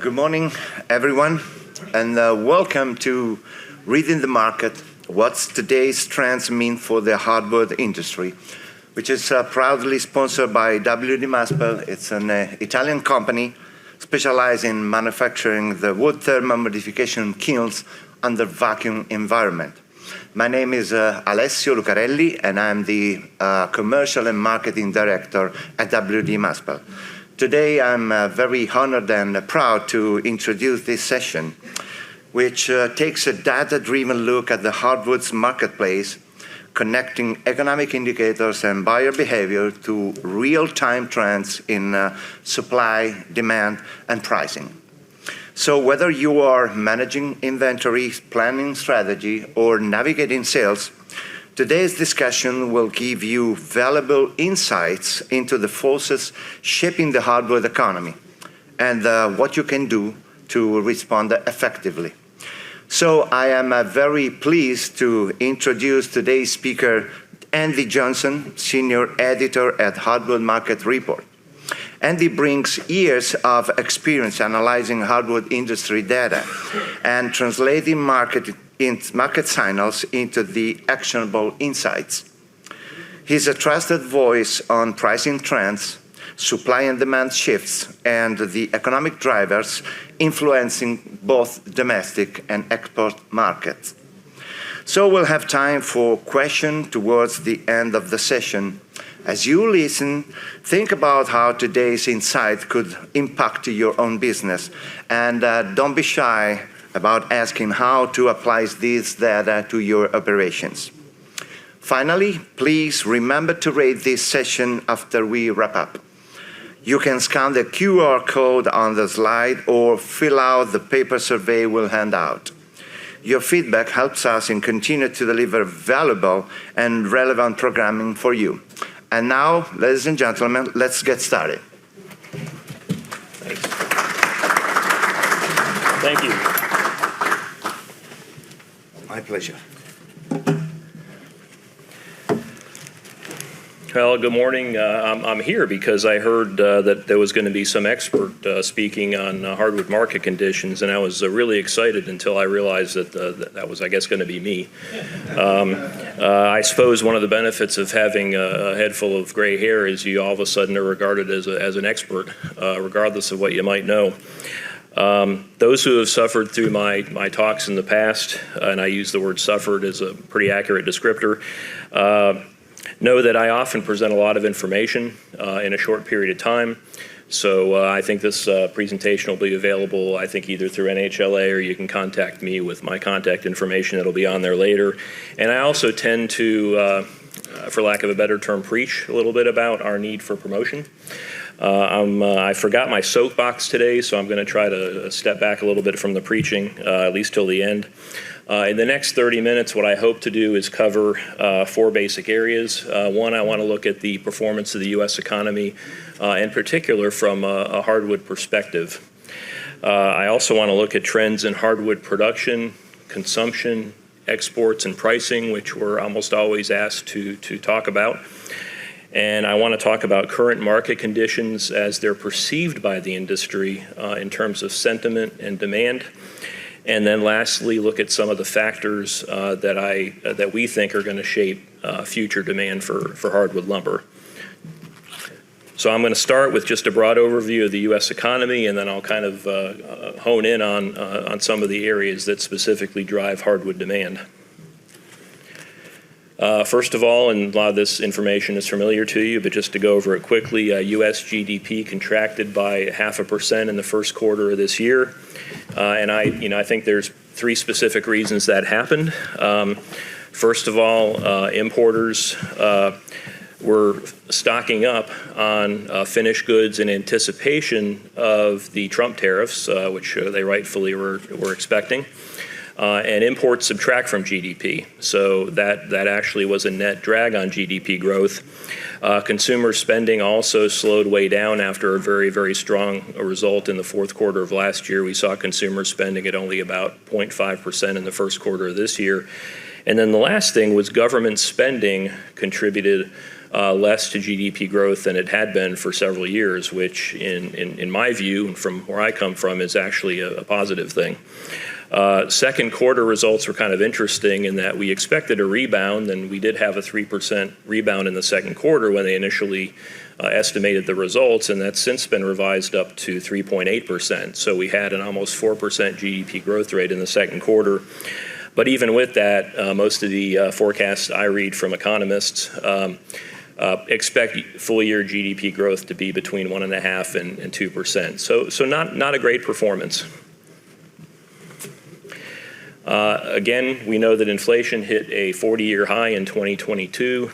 Good morning, everyone, and welcome to Reading the Market, What's Today's Trends Mean for the Hardwood Industry, which is proudly sponsored by WD Maspel. It's an Italian company specialized in manufacturing the wood thermal modification kilns under vacuum environment. My name is Alessio Lucarelli, and I'm the Commercial and Marketing Director at WD Maspel. Today, I'm very honored and proud to introduce this session, which takes a data-driven look at the hardwoods marketplace, connecting economic indicators and buyer behavior to real-time trends in supply, demand, and pricing. So whether you are managing inventory, planning strategy, or navigating sales, today's discussion will give you valuable insights into the forces shaping the hardwood economy and what you can do to respond effectively. So I am very pleased to introduce today's speaker, Andy Johnson, Senior Editor at Hardwood Market Report. Andy brings years of experience analyzing hardwood industry data and translating market signals into the actionable insights. He's a trusted voice on pricing trends, supply and demand shifts, and the economic drivers influencing both domestic and export markets. So we'll have time for questions towards the end of the session. As you listen, think about how today's insight could impact your own business, and don't be shy about asking how to apply this data to your operations. Finally, please remember to rate this session after we wrap up. You can scan the QR code on the slide or fill out the paper survey we'll hand out. Your feedback helps us in continuing to deliver valuable and relevant programming for you. And now, ladies and gentlemen, let's get started. Thanks. Thank you. My pleasure. Well, good morning. I'm here because I heard that there was going to be some expert speaking on hardwood market conditions, and I was really excited until I realized that that was, I guess, going to be me. I suppose one of the benefits of having a head full of gray hair is you all of a sudden are regarded as an expert, regardless of what you might know. Those who have suffered through my talks in the past, and I use the word suffered as a pretty accurate descriptor, know that I often present a lot of information in a short period of time. So I think this presentation will be available, I think, either through NHLA or you can contact me with my contact information that'll be on there later. And I also tend to, for lack of a better term, preach a little bit about our need for promotion. I forgot my soapbox today, so I'm going to try to step back a little bit from the preaching, at least till the end. In the next 30 minutes, what I hope to do is cover four basic areas. One, I want to look at the performance of the U.S. economy, in particular from a hardwood perspective. I also want to look at trends in hardwood production, consumption, exports, and pricing, which we're almost always asked to talk about. And I want to talk about current market conditions as they're perceived by the industry in terms of sentiment and demand. And then lastly, look at some of the factors that we think are going to shape future demand for hardwood lumber. So I'm going to start with just a broad overview of the U.S. economy, and then I'll kind of hone in on some of the areas that specifically drive hardwood demand. First of all, and a lot of this information is familiar to you, but just to go over it quickly, U.S. GDP contracted by 0.5% in the first quarter of this year. And I think there's three specific reasons that happened. First of all, importers were stocking up on finished goods in anticipation of the Trump tariffs, which they rightfully were expecting. And imports subtract from GDP, so that actually was a net drag on GDP growth. Consumer spending also slowed way down after a very, very strong result in the fourth quarter of last year. We saw consumer spending at only about 0.5% in the first quarter of this year. And then the last thing was government spending contributed less to GDP growth than it had been for several years, which in my view, and from where I come from, is actually a positive thing. Second quarter results were kind of interesting in that we expected a rebound, and we did have a 3% rebound in the second quarter when they initially estimated the results, and that's since been revised up to 3.8%. So we had an almost 4% GDP growth rate in the second quarter. But even with that, most of the forecasts I read from economists expect full-year GDP growth to be between 1.5% and 2%. So not a great performance. Again, we know that inflation hit a 40-year high in 2022,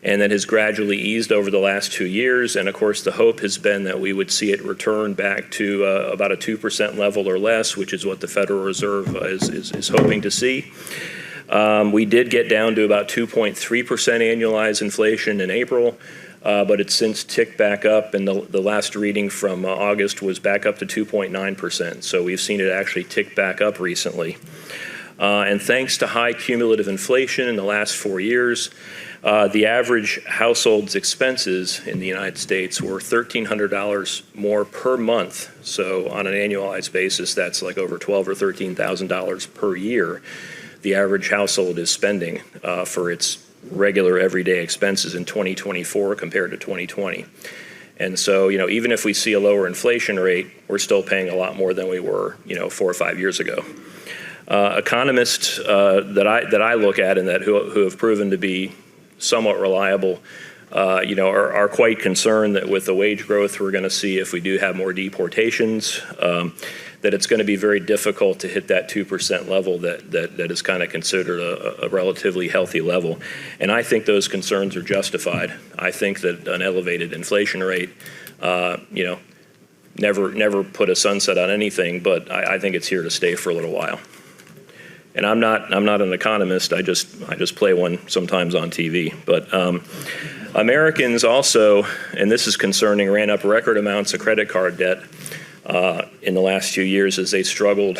and that has gradually eased over the last 2 years. And of course, the hope has been that we would see it return back to about a 2% level or less, which is what the Federal Reserve is hoping to see. We did get down to about 2.3% annualized inflation in April. But it's since ticked back up, and the last reading from August was back up to 2.9%. So we've seen it actually tick back up recently. And thanks to high cumulative inflation in the last 4 years, the average household's expenses in the United States were $1,300 more per month. So on an annualized basis, that's like over $12,000 or $13,000 per year. The average household is spending for its regular everyday expenses in 2024 compared to 2020. And so, even if we see a lower inflation rate, we're still paying a lot more than we were, 4 or 5 years ago. Economists that I look at and who have proven to be somewhat reliable, are quite concerned that with the wage growth we're going to see if we do have more deportations, that it's going to be very difficult to hit that 2% level that is kind of considered a relatively healthy level. And I think those concerns are justified. I think that an elevated inflation rate, never put a sunset on anything, but I think it's here to stay for a little while. And I'm not an economist. I just play one sometimes on TV. But Americans also, and this is concerning, ran up record amounts of credit card debt in the last few years as they struggled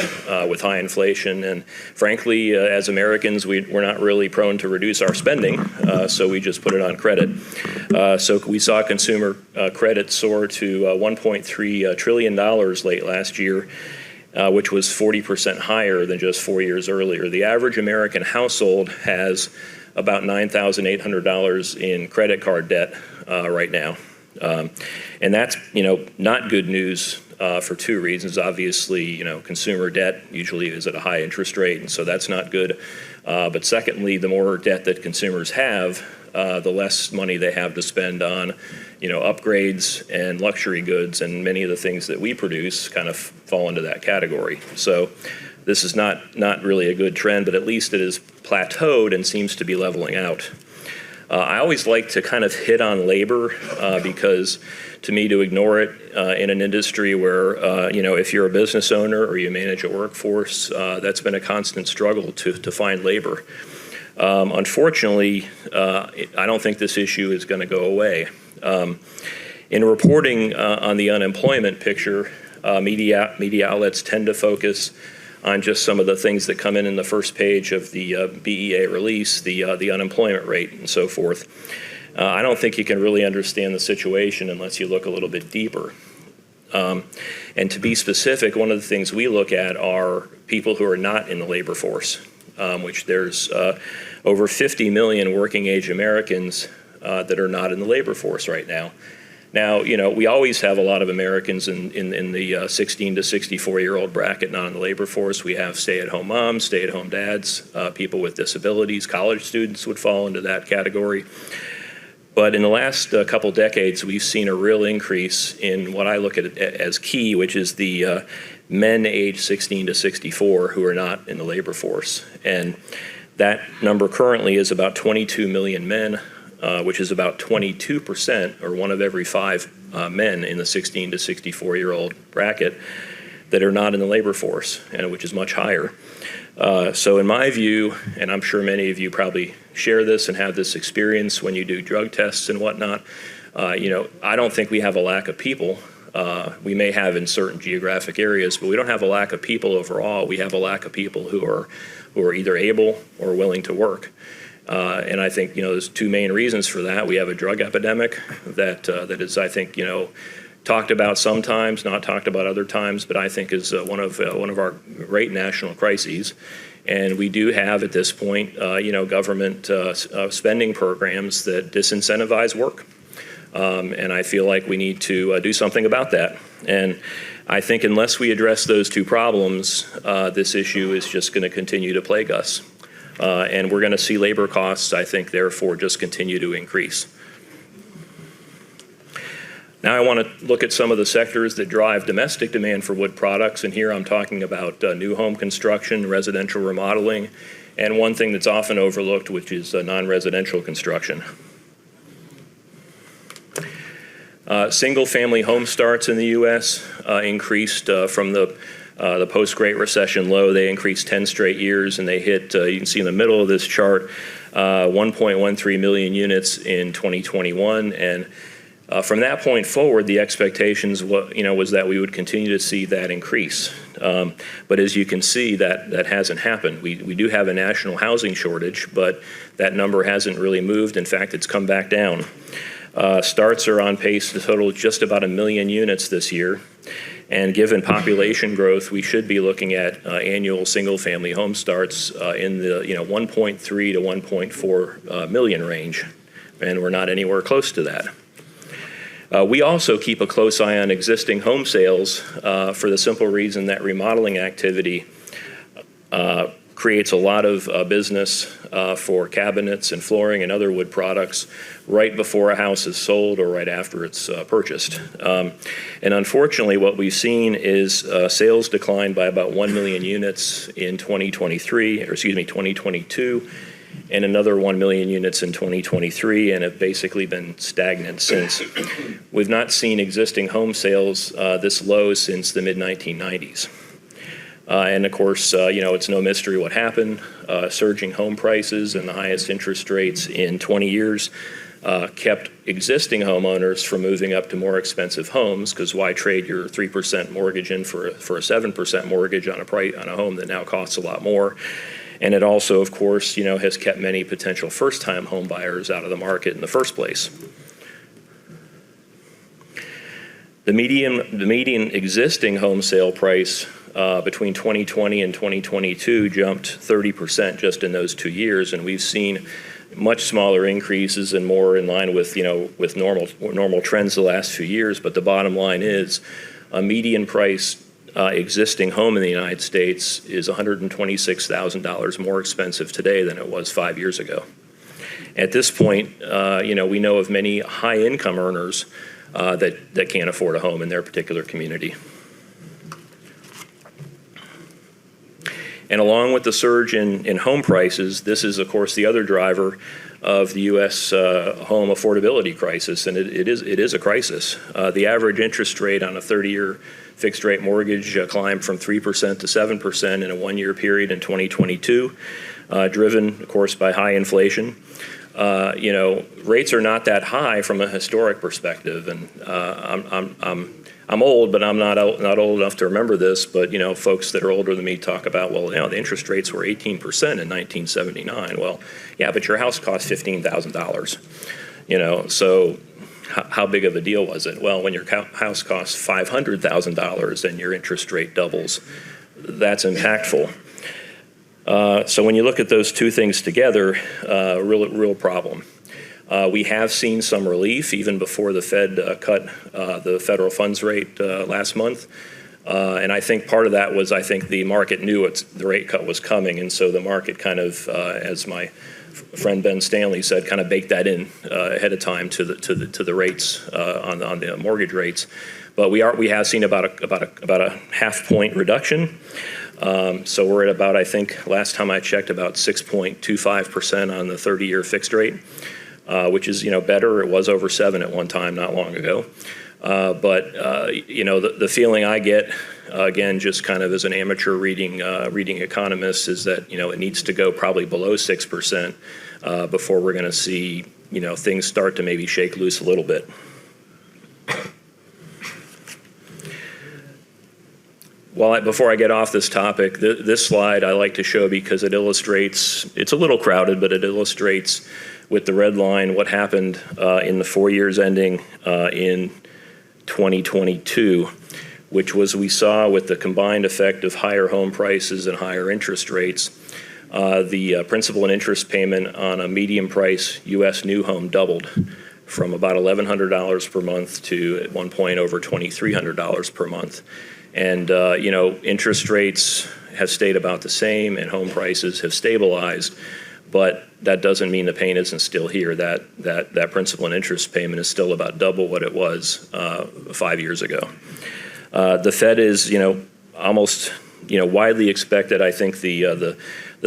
with high inflation. And frankly, as Americans, we're not really prone to reduce our spending, so we just put it on credit. So we saw consumer credit soar to $1.3 trillion late last year, which was 40% higher than just 4 years earlier. The average American household has about $9,800 in credit card debt right now. And that's, not good news for two reasons. Obviously, consumer debt usually is at a high interest rate, and so that's not good. But secondly, the more debt that consumers have, the less money they have to spend on, upgrades and luxury goods, and many of the things that we produce kind of fall into that category. So this is not really a good trend, but at least it is plateaued and seems to be leveling out. I always like to kind of hit on labor because to me, to ignore it in an industry where, if you're a business owner or you manage a workforce, that's been a constant struggle to find labor. Unfortunately, I don't think this issue is going to go away. In reporting on the unemployment picture, media outlets tend to focus on just some of the things that come in the first page of the BEA release, the unemployment rate and so forth. I don't think you can really understand the situation unless you look a little bit deeper. And to be specific, one of the things we look at are people who are not in the labor force, which there's over 50 million working age Americans that are not in the labor force right now. Now, we always have a lot of Americans in the 16 to 64-year-old bracket not in the labor force. We have stay-at-home moms, stay-at-home dads, people with disabilities, college students would fall into that category. But in the last couple decades, we've seen a real increase in what I look at as key, which is the men age 16 to 64 who are not in the labor force. And that number currently is about 22 million men, which is about 22%, or one of every 5 men in the 16 to 64-year-old bracket that are not in the labor force, and which is much higher. So in my view, and I'm sure many of you probably share this and have this experience when you do drug tests and whatnot, I don't think we have a lack of people. We may have in certain geographic areas, but we don't have a lack of people overall. We have a lack of people who are either able or willing to work. And I think, there's two main reasons for that. We have a drug epidemic that is, I think, talked about sometimes, not talked about other times, but I think is one of our great national crises. And we do have at this point, government spending programs that disincentivize work. And I feel like we need to do something about that. And I think unless we address those two problems, this issue is just going to continue to plague us. And we're going to see labor costs, I think, therefore, just continue to increase. Now I want to look at some of the sectors that drive domestic demand for wood products, and here I'm talking about new home construction, residential remodeling, and one thing that's often overlooked, which is non-residential construction. Single-family home starts in the U.S. Increased from the post-Great Recession low. They increased 10 straight years, and they hit, you can see in the middle of this chart, 1.13 million units in 2021, and from that point forward, the expectations was that we would continue to see that increase. But as you can see, that hasn't happened. We do have a national housing shortage, but that number hasn't really moved. In fact, it's come back down. Starts are on pace to total just about 1 million units this year. And given population growth, we should be looking at annual single-family home starts in the 1.3 to 1.4 million range. And we're not anywhere close to that. We also keep a close eye on existing home sales for the simple reason that remodeling activity creates a lot of business for cabinets and flooring and other wood products right before a house is sold or right after it's purchased. And unfortunately, what we've seen is sales decline by about 1 million units in 2022. And another 1 million units in 2023, and have basically been stagnant since. We've not seen existing home sales this low since the mid-1990s. And of course, it's no mystery what happened. Surging home prices and the highest interest rates in 20 years kept existing homeowners from moving up to more expensive homes, because why trade your 3% mortgage in for a 7% mortgage on a home that now costs a lot more? And it also, of course, has kept many potential first-time home buyers out of the market in the first place. The median existing home sale price between 2020 and 2022 jumped 30% just in those 2 years, and we've seen much smaller increases and more in line with with normal trends the last few years. But the bottom line is a median price existing home in the United States is $126,000 more expensive today than it was 5 years ago. At this point, we know of many high-income earners that can't afford a home in their particular community. And along with the surge in home prices, this is, of course, the other driver of the U.S. Home affordability crisis, and it is a crisis. The average interest rate on a 30-year fixed-rate mortgage climbed from 3% to 7% in a one-year period in 2022, driven, of course, by high inflation. Rates are not that high from a historic perspective, and I'm old, but I'm not old enough to remember this. But folks that are older than me talk about, well, the interest rates were 18% in 1979. Well, yeah, but your house cost $15,000. So how big of a deal was it? Well, when your house costs $500,000 and your interest rate doubles, that's impactful. So when you look at those two things together, real problem. We have seen some relief even before the Fed cut the federal funds rate last month. And I think part of that was, I think the market knew the rate cut was coming, and so the market kind of, as my friend Ben Stanley said, kind of baked that in ahead of time to the rates on the mortgage rates. But we have seen about a half-point reduction. So we're at about, I think, last time I checked, about 6.25% on the 30-year fixed rate, which is better. It was over 7 at one time not long ago. But the feeling I get, again, just kind of as an amateur reading economist, is that it needs to go probably below 6% before we're going to see things start to maybe shake loose a little bit. Before I get off this topic, this slide I like to show because it illustrates, it's a little crowded, but it illustrates with the red line what happened in the 4 years ending in 2022, which was we saw with the combined effect of higher home prices and higher interest rates, the principal and interest payment on a medium price U.S. new home doubled from about $1,100 per month to at one point over $2,300 per month. And, interest rates have stayed about the same and home prices have stabilized, but that doesn't mean the pain isn't still here. That principal and interest payment is still about double what it was 5 years ago. The Fed is, almost, widely expected. I think the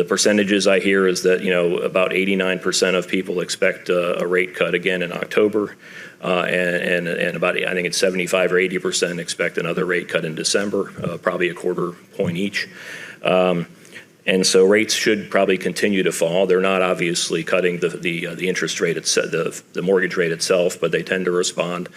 percentages I hear is that, about 89% of people expect a rate cut again in October. And about, I think it's 75 or 80% expect another rate cut in December, probably a quarter point each. And so rates should probably continue to fall. They're not obviously cutting the interest rate, the mortgage rate itself, but they tend to respond.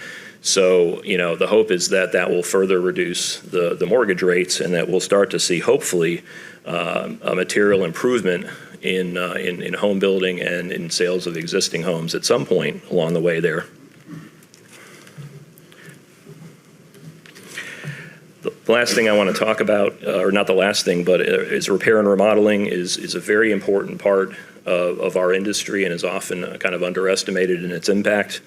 So, the hope is that will further reduce the mortgage rates and that we'll start to see, hopefully, a material improvement in home building and in sales of existing homes at some point along the way there. The last thing I want to talk about, or not the last thing, but is repair and remodeling is a very important part of our industry and is often kind of underestimated in its impact.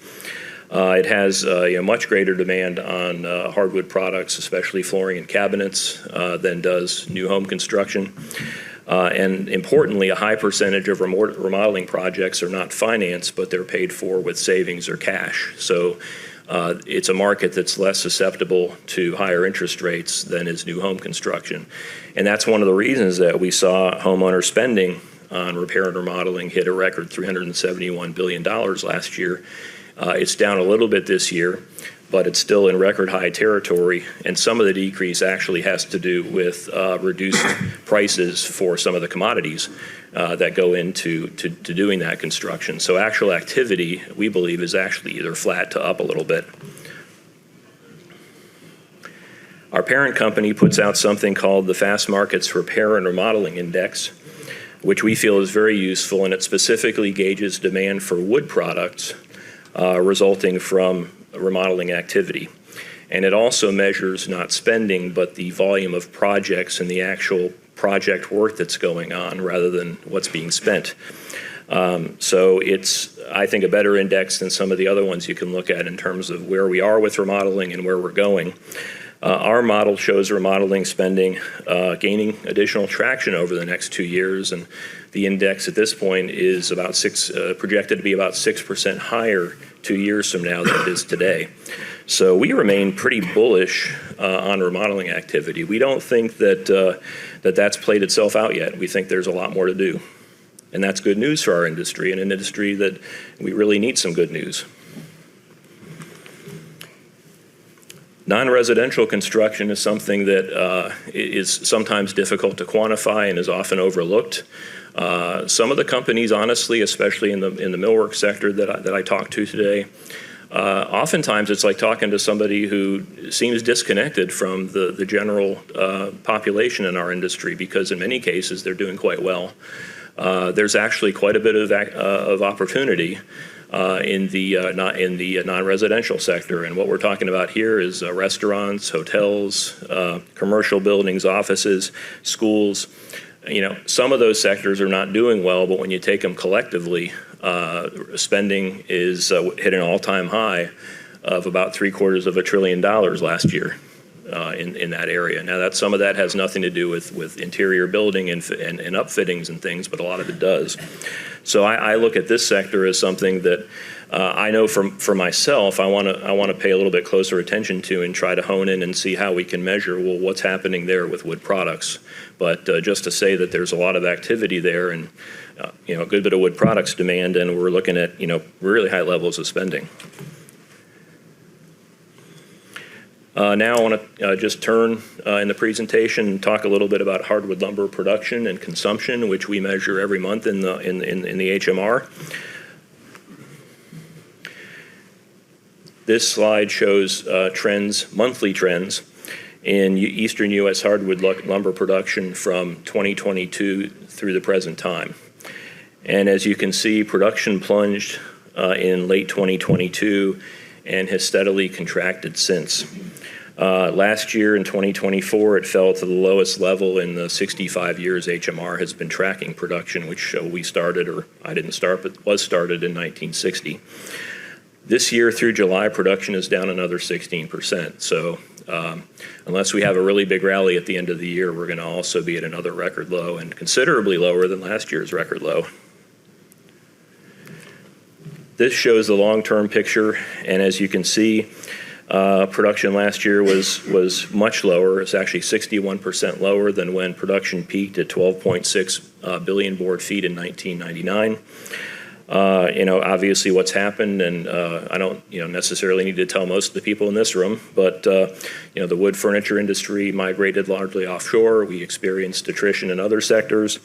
It has much greater demand on hardwood products, especially flooring and cabinets, than does new home construction. And importantly, a high percentage of remodeling projects are not financed, but they're paid for with savings or cash. So it's a market that's less susceptible to higher interest rates than is new home construction. And that's one of the reasons that we saw homeowner spending on repair and remodeling hit a record $371 billion last year. It's down a little bit this year, but it's still in record high territory. And some of the decrease actually has to do with reduced prices for some of the commodities that go into doing that construction. So actual activity, we believe, is actually either flat to up a little bit. Our parent company puts out something called the Fast Markets Repair and Remodeling Index, which we feel is very useful, and it specifically gauges demand for wood products resulting from remodeling activity. And it also measures not spending, but the volume of projects and the actual project work that's going on rather than what's being spent. So it's, I think, a better index than some of the other ones you can look at in terms of where we are with remodeling and where we're going. Our model shows remodeling spending gaining additional traction over the next 2 years, and the index at this point is about projected to be about 6% higher 2 years from now than it is today. So we remain pretty bullish on remodeling activity. We don't think that that's played itself out yet. We think there's a lot more to do, and that's good news for our industry, and an industry that we really need some good news. Non-residential construction is something that is sometimes difficult to quantify and is often overlooked. Some of the companies, honestly, especially in the millwork sector that I talked to today, oftentimes it's like talking to somebody who seems disconnected from the general population in our industry, because in many cases they're doing quite well. There's actually quite a bit of opportunity in the non-residential sector, and what we're talking about here is restaurants, hotels, commercial buildings, offices, schools. Some of those sectors are not doing well, but when you take them collectively, spending is hit an all-time high of about $750 billion last year in that area. Now, some of that has nothing to do with interior building and upfittings and things, but a lot of it does. So I look at this sector as something that I know for myself, I want to pay a little bit closer attention to and try to hone in and see how we can measure, well, what's happening there with wood products. But just to say that there's a lot of activity there and a good bit of wood products demand, and we're looking at really high levels of spending. Now I want to just turn in the presentation and talk a little bit about hardwood lumber production and consumption, which we measure every month in the HMR. This slide shows monthly trends, in eastern U.S. hardwood lumber production from 2022 through the present time. And as you can see, production plunged in late 2022 and has steadily contracted since. Last year in 2024, it fell to the lowest level in the 65 years HMR has been tracking production, which we started, or I didn't start, but was started in 1960. This year through July, production is down another 16%. So unless we have a really big rally at the end of the year, we're going to also be at another record low and considerably lower than last year's record low. This shows the long-term picture, and as you can see, production last year was much lower. It's actually 61% lower than when production peaked at 12.6 billion board feet in 1999. Obviously what's happened, and I don't necessarily need to tell most of the people in this room, but the wood furniture industry migrated largely offshore. We experienced attrition in other sectors.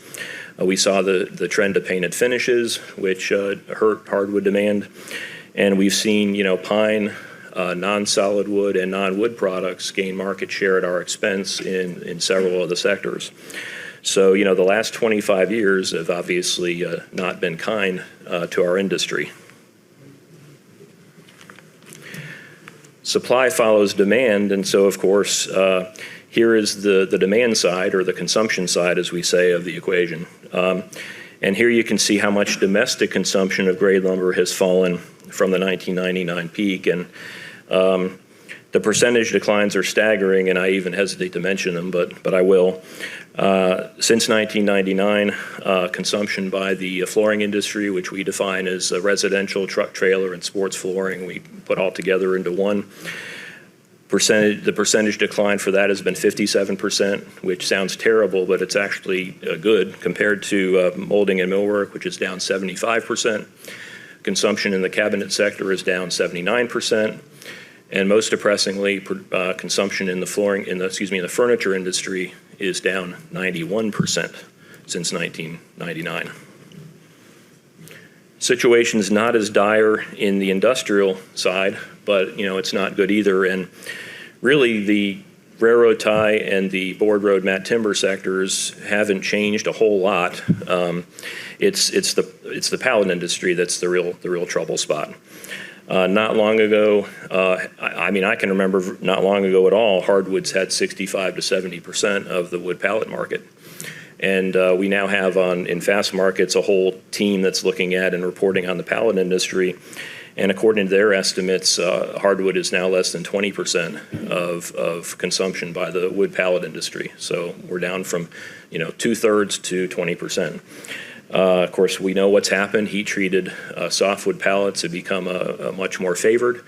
We saw the trend to painted finishes, which hurt hardwood demand, and we've seen pine, non-solid wood and non-wood products gain market share at our expense in several of the sectors. So, the last 25 years have obviously not been kind to our industry. Supply follows demand, and so, of course, here is the demand side, or the consumption side, as we say, of the equation. And here you can see how much domestic consumption of grade lumber has fallen from the 1999 peak, and the percentage declines are staggering, and I even hesitate to mention them, but I will. Since 1999, consumption by the flooring industry, which we define as residential, truck, trailer, and sports flooring, we put all together into one. The percentage decline for that has been 57%, which sounds terrible, but it's actually good compared to molding and millwork, which is down 75%. Consumption in the cabinet sector is down 79%. And most depressingly, consumption in the the furniture industry is down 91% since 1999. Situation's not as dire in the industrial side, but it's not good either. And really, the railroad tie and the board, road, mat, timber sectors haven't changed a whole lot. It's the pallet industry that's the real trouble spot. Not long ago, I can remember not long ago at all, hardwoods had 65 to 70% of the wood pallet market. And we now have in Fast Markets a whole team that's looking at and reporting on the pallet industry. And according to their estimates, hardwood is now less than 20% of consumption by the wood pallet industry. So we're down from 2/3 to 20%. Of course, we know what's happened. Heat-treated softwood pallets have become a much more favored,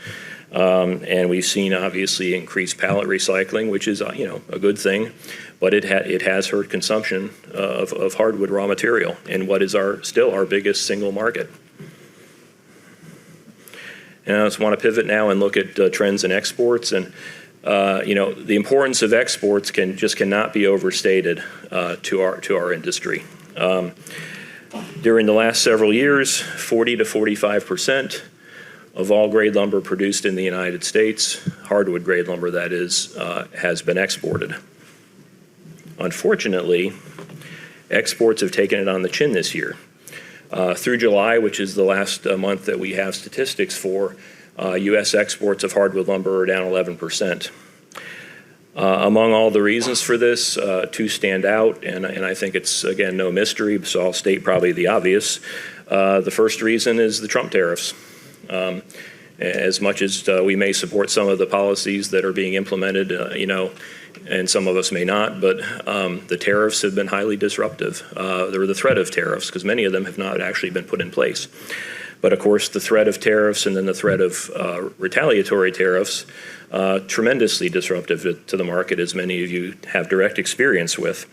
and we've seen obviously increased pallet recycling, which is a good thing, but it has hurt consumption of hardwood raw material in what is still our biggest single market. And I just want to pivot now and look at trends in exports, and the importance of exports cannot be overstated to our industry. During the last several years, 40 to 45% of all grade lumber produced in the United States, hardwood grade lumber that is, has been exported. Unfortunately, exports have taken it on the chin this year. Through July, which is the last month that we have statistics for, U.S. exports of hardwood lumber are down 11%. Among all the reasons for this, two stand out, and I think it's, again, no mystery, so I'll state probably the obvious. The first reason is the Trump tariffs. As much as we may support some of the policies that are being implemented, and some of us may not, but the tariffs have been highly disruptive. There were the threat of tariffs, because many of them have not actually been put in place. But of course, the threat of tariffs and then the threat of retaliatory tariffs, tremendously disruptive to the market, as many of you have direct experience with.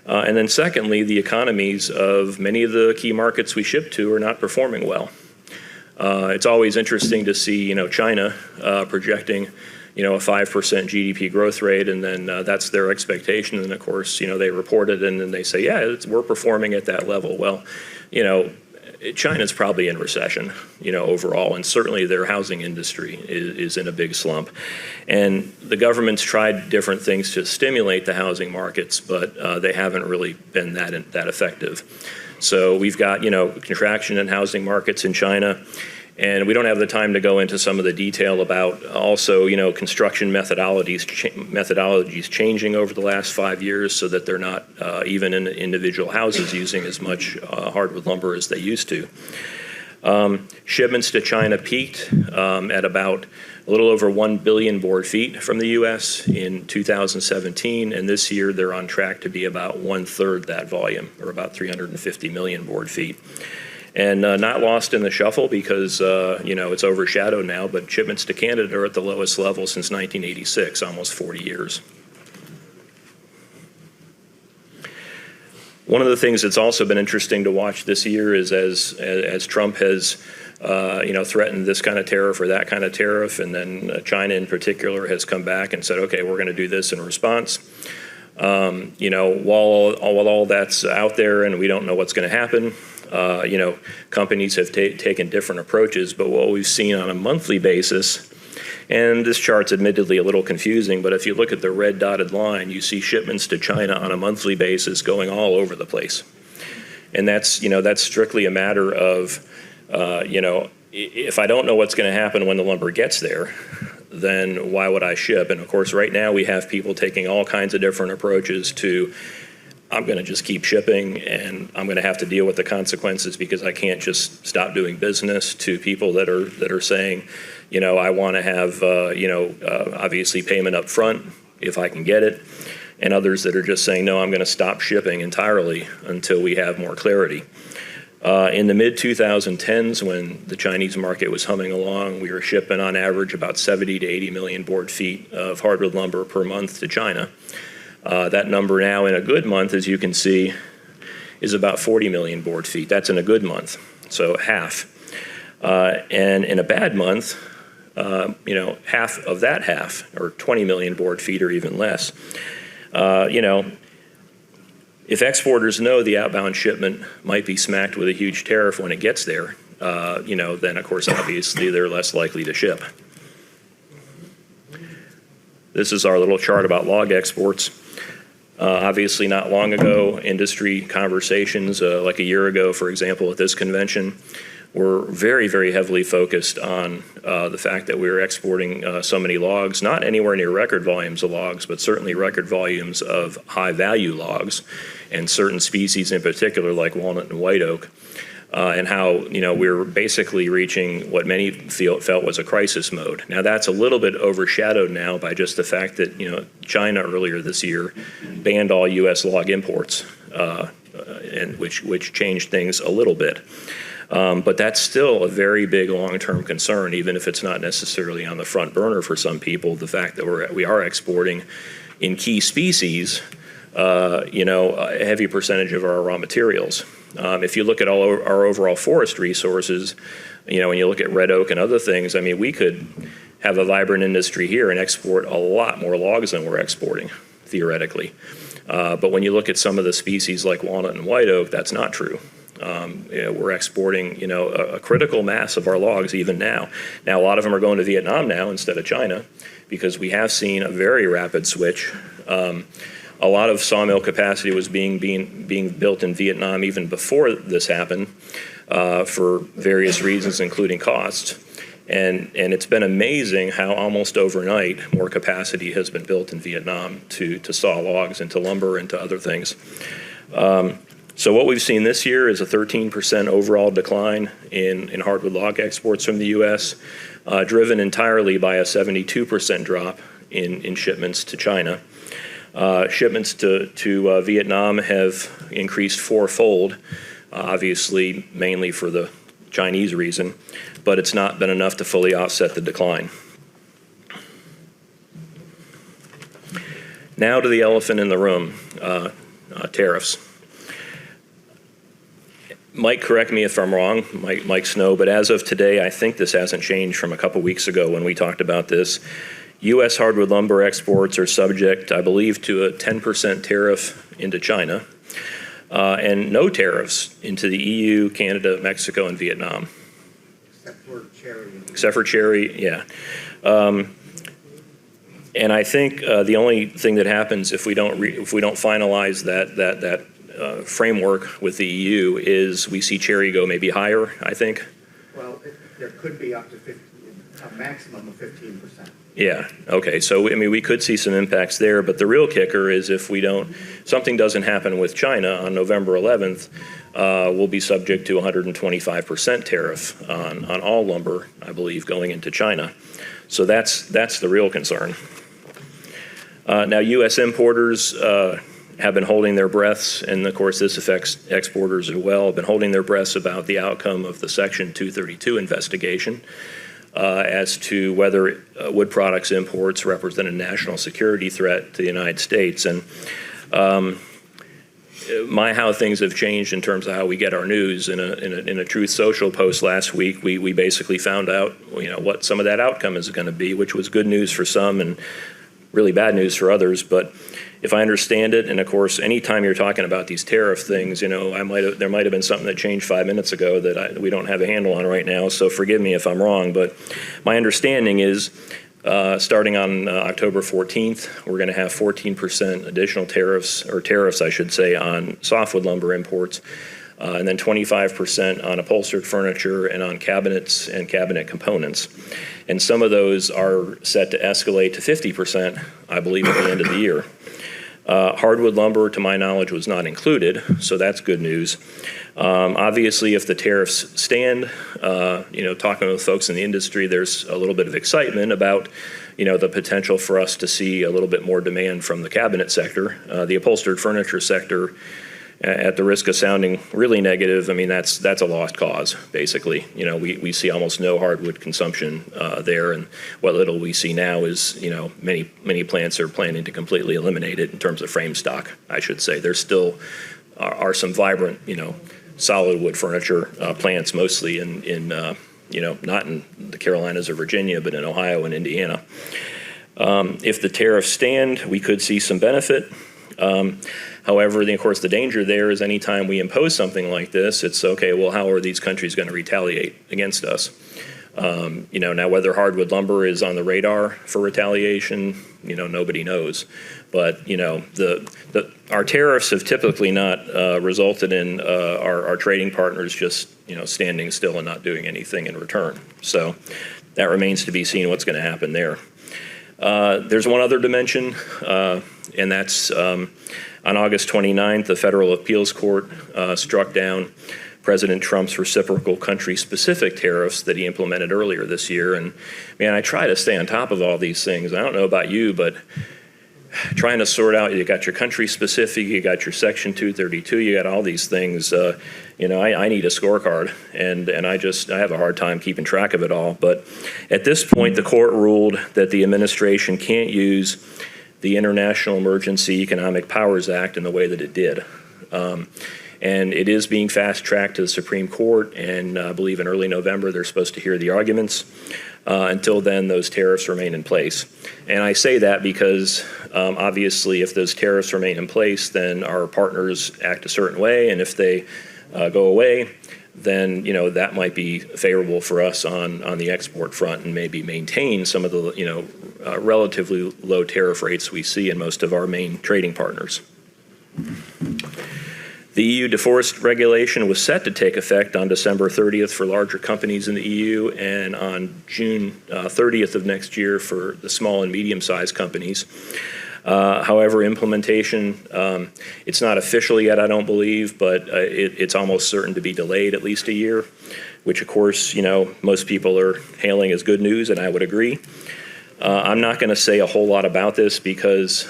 And then secondly, the economies of many of the key markets we ship to are not performing well. It's always interesting to see, China projecting, a 5% GDP growth rate, and then that's their expectation. And of course, they report it, and then they say, yeah, we're performing at that level. Well, China's probably in recession, overall, and certainly their housing industry is in a big slump. And the government's tried different things to stimulate the housing markets, but they haven't really been that effective. So we've got, contraction in housing markets in China. And we don't have the time to go into some of the detail about also, construction methodologies changing over the last 5 years so that they're not even in individual houses using as much hardwood lumber as they used to. Shipments to China peaked at about a little over 1 billion board feet from the U.S. in 2017, and this year they're on track to be about 1/3 that volume, or about 350 million board feet. And not lost in the shuffle because, it's overshadowed now, but shipments to Canada are at the lowest level since 1986, almost 40 years. One of the things that's also been interesting to watch this year is as Trump has, threatened this kind of tariff or that kind of tariff, and then China in particular has come back and said, okay, we're going to do this in response. While all that's out there and we don't know what's going to happen, companies have taken different approaches, but what we've seen on a monthly basis, and this chart's admittedly a little confusing, but if you look at the red dotted line, you see shipments to China on a monthly basis going all over the place. And that's strictly a matter of, if I don't know what's going to happen when the lumber gets there, then why would I ship? And of course, right now we have people taking all kinds of different approaches to, I'm going to just keep shipping and I'm going to have to deal with the consequences because I can't just stop doing business, to people that are saying, I want to have, obviously payment up front if I can get it. And others that are just saying, no, I'm going to stop shipping entirely until we have more clarity. In the mid-2010s, when the Chinese market was humming along, we were shipping on average about 70 to 80 million board feet of hardwood lumber per month to China. That number now in a good month, as you can see, is about 40 million board feet. That's in a good month, so half. And in a bad month, half of that half, or 20 million board feet or even less. If exporters know the outbound shipment might be smacked with a huge tariff when it gets there, then of course, obviously, they're less likely to ship. This is our little chart about log exports. Obviously, not long ago, industry conversations, like a year ago, for example, at this convention, were very, very heavily focused on the fact that we were exporting so many logs, not anywhere near record volumes of logs, but certainly record volumes of high-value logs, and certain species in particular, like walnut and white oak, and how we were basically reaching what many felt was a crisis mode. Now that's a little bit overshadowed now by just the fact that China earlier this year banned all U.S. log imports, and which changed things a little bit. But that's still a very big long-term concern, even if it's not necessarily on the front burner for some people. The fact that we are exporting in key species, a heavy percentage of our raw materials. If you look at all our overall forest resources, when you look at red oak and other things, we could have a vibrant industry here and export a lot more logs than we're exporting, theoretically. But when you look at some of the species like walnut and white oak, that's not true. We're exporting, a critical mass of our logs even now. Now, a lot of them are going to Vietnam now instead of China, because we have seen a very rapid switch. A lot of sawmill capacity was being built in Vietnam even before this happened, for various reasons, including costs. And it's been amazing how almost overnight more capacity has been built in Vietnam to saw logs into lumber and to other things. So what we've seen this year is a 13% overall decline in hardwood log exports from the U.S., driven entirely by a 72% drop in shipments to China. Shipments to Vietnam have increased fourfold, obviously mainly for the Chinese reason, but it's not been enough to fully offset the decline. Now to the elephant in the room, tariffs. Mike, correct me if I'm wrong, Mike Snow, but as of today, I think this hasn't changed from a couple weeks ago when we talked about this. U.S. hardwood lumber exports are subject, I believe, to a 10% tariff into China. and no tariffs into the EU, Canada, Mexico, and Vietnam. Except for cherry. Except for cherry, yeah. And I think the only thing that happens if we don't finalize that framework with the EU is we see cherry go maybe higher, I think. Well, there could be up to a maximum of 15%. Yeah, okay, so I mean, we could see some impacts there, but the real kicker is if something doesn't happen with China on November 11th, we'll be subject to 125% tariff on all lumber, I believe, going into China. So that's the real concern. Now, U.S. importers have been holding their breaths, and of course this affects exporters as well, have been holding their breaths about the outcome of the Section 232 investigation as to whether wood products imports represent a national security threat to the United States. And how things have changed in terms of how we get our news. In a Truth Social post last week, we basically found out what some of that outcome is going to be, which was good news for some and really bad news for others. But if I understand it, and of course, anytime you're talking about these tariff things, there might have been something that changed 5 minutes ago that we don't have a handle on right now. So forgive me if I'm wrong, but my understanding is starting on October 14th, we're going to have 14% additional tariffs, I should say, on softwood lumber imports, and then 25% on upholstered furniture and on cabinets and cabinet components. And some of those are set to escalate to 50%, I believe, at the end of the year. Hardwood lumber, to my knowledge, was not included, so that's good news. Obviously, if the tariffs stand, talking with folks in the industry, there's a little bit of excitement about, the potential for us to see a little bit more demand from the cabinet sector. The upholstered furniture sector, at the risk of sounding really negative, I mean, that's a lost cause, basically. We see almost no hardwood consumption there, and what little we see now is, many plants are planning to completely eliminate it in terms of frame stock, I should say. There still are some vibrant, solid wood furniture plants, mostly in not in the Carolinas or Virginia, but in Ohio and Indiana. If the tariffs stand, we could see some benefit. However, of course, the danger there is anytime we impose something like this, it's okay, well, how are these countries going to retaliate against us? Now whether hardwood lumber is on the radar for retaliation, nobody knows. But, our tariffs have typically not resulted in our trading partners just, standing still and not doing anything in return. So that remains to be seen what's going to happen there. There's one other dimension, and that's on August 29th, the Federal Appeals Court struck down President Trump's reciprocal country-specific tariffs that he implemented earlier this year. And, man, I try to stay on top of all these things. I don't know about you, but trying to sort out, you got your country-specific, you got your Section 232, you got all these things. I need a scorecard, and I have a hard time keeping track of it all. But at this point, the court ruled that the administration can't use the International Emergency Economic Powers Act in the way that it did. And it is being fast-tracked to the Supreme Court, and I believe in early November they're supposed to hear the arguments. Until then, those tariffs remain in place. And I say that because, obviously, if those tariffs remain in place, then our partners act a certain way, and if they go away, then that might be favorable for us on the export front and maybe maintain some of the relatively low tariff rates we see in most of our main trading partners. The EU deforest regulation was set to take effect on December 30th for larger companies in the EU and on June 30th of next year for the small and medium-sized companies. However, implementation, it's not official yet, I don't believe, but it's almost certain to be delayed at least a year, which, of course, most people are hailing as good news, and I would agree. I'm not going to say a whole lot about this because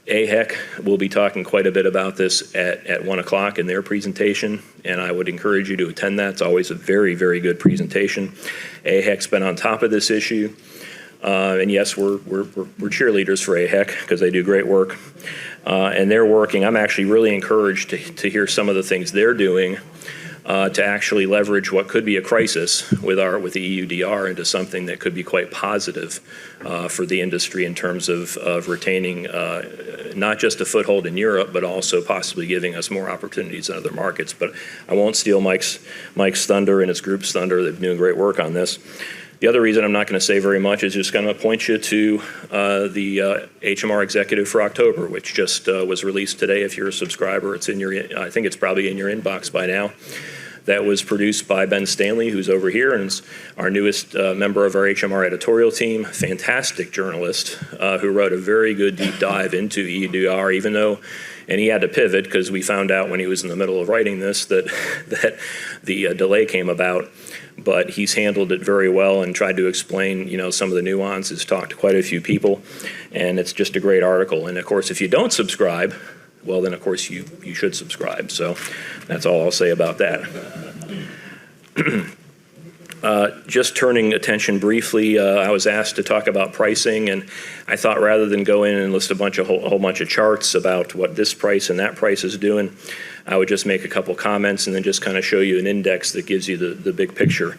AHEC will be talking quite a bit about this at 1 o'clock in their presentation, and I would encourage you to attend that. It's always a very, very good presentation. AHEC's been on top of this issue. And yes, we're cheerleaders for AHEC because they do great work. And they're working. I'm actually really encouraged to hear some of the things they're doing to actually leverage what could be a crisis with the EUDR into something that could be quite positive for the industry in terms of retaining not just a foothold in Europe, but also possibly giving us more opportunities in other markets. But I won't steal Mike's thunder and his group's thunder. They've been doing great work on this. The other reason I'm not going to say very much is just going to point you to the HMR Executive for October, which just was released today. If you're a subscriber, it's in your, I think it's probably in your inbox by now. That was produced by Ben Stanley, who's over here, and is our newest member of our HMR editorial team. Fantastic journalist who wrote a very good deep dive into EUDR, even though, and he had to pivot because we found out when he was in the middle of writing this that the delay came about. But he's handled it very well and tried to explain, some of the nuances, talked to quite a few people, and it's just a great article. And of course, if you don't subscribe, well, then of course you should subscribe. So that's all I'll say about that. Just turning attention briefly, I was asked to talk about pricing, and I thought rather than go in and list a whole bunch of charts about what this price and that price is doing, I would just make a couple comments and then just kind of show you an index that gives you the big picture.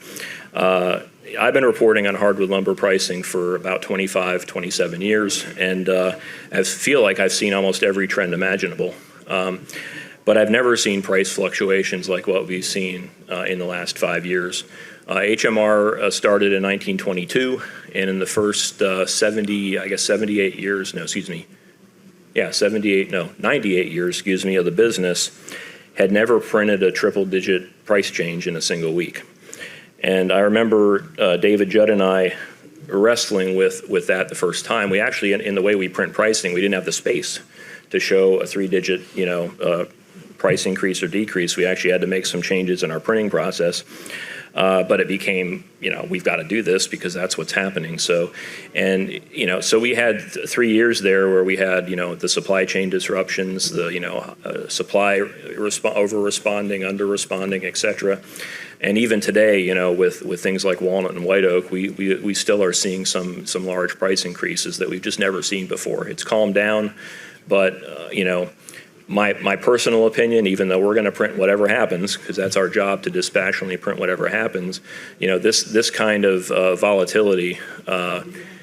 I've been reporting on hardwood lumber pricing for about 25, 27 years, and I feel like I've seen almost every trend imaginable. But I've never seen price fluctuations like what we've seen in the last 5 years. HMR started in 1922, and in the first 98 years, 98 years, of the business, had never printed a triple-digit price change in a single week. And I remember David Judd and I wrestling with that the first time. We actually, in the way we print pricing, we didn't have the space to show a three-digit, price increase or decrease. We actually had to make some changes in our printing process. But it became, we've got to do this because that's what's happening. So we had 3 years there where we had, the supply chain disruptions, the, supply over-responding, under-responding, et cetera. And even today, with things like walnut and white oak, we still are seeing some large price increases that we've just never seen before. It's calmed down, but, my personal opinion, even though we're going to print whatever happens, because that's our job to dispassionately print whatever happens, this kind of volatility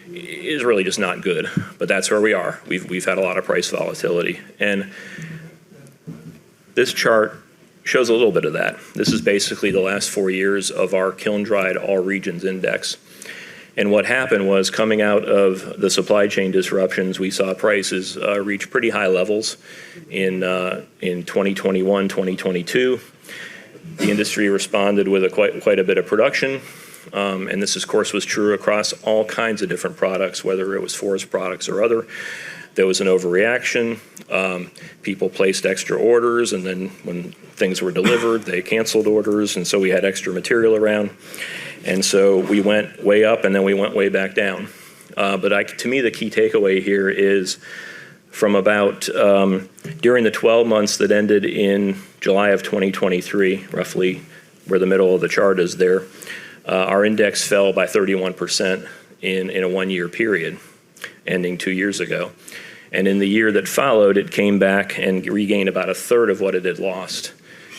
is really just not good. But that's where we are. We've had a lot of price volatility, and this chart shows a little bit of that. This is basically the last 4 years of our kiln-dried all regions index. And what happened was, coming out of the supply chain disruptions, we saw prices reach pretty high levels in 2021, 2022. The industry responded with quite a bit of production. And this, of course, was true across all kinds of different products, whether it was forest products or other. There was an overreaction. People placed extra orders, and then when things were delivered, they canceled orders, and so we had extra material around. And so we went way up, and then we went way back down. But to me, the key takeaway here is from about during the 12 months that ended in July of 2023, roughly where the middle of the chart is there, our index fell by 31% in a 1-year period, ending 2 years ago. And in the year that followed, it came back and regained about a third of what it had lost,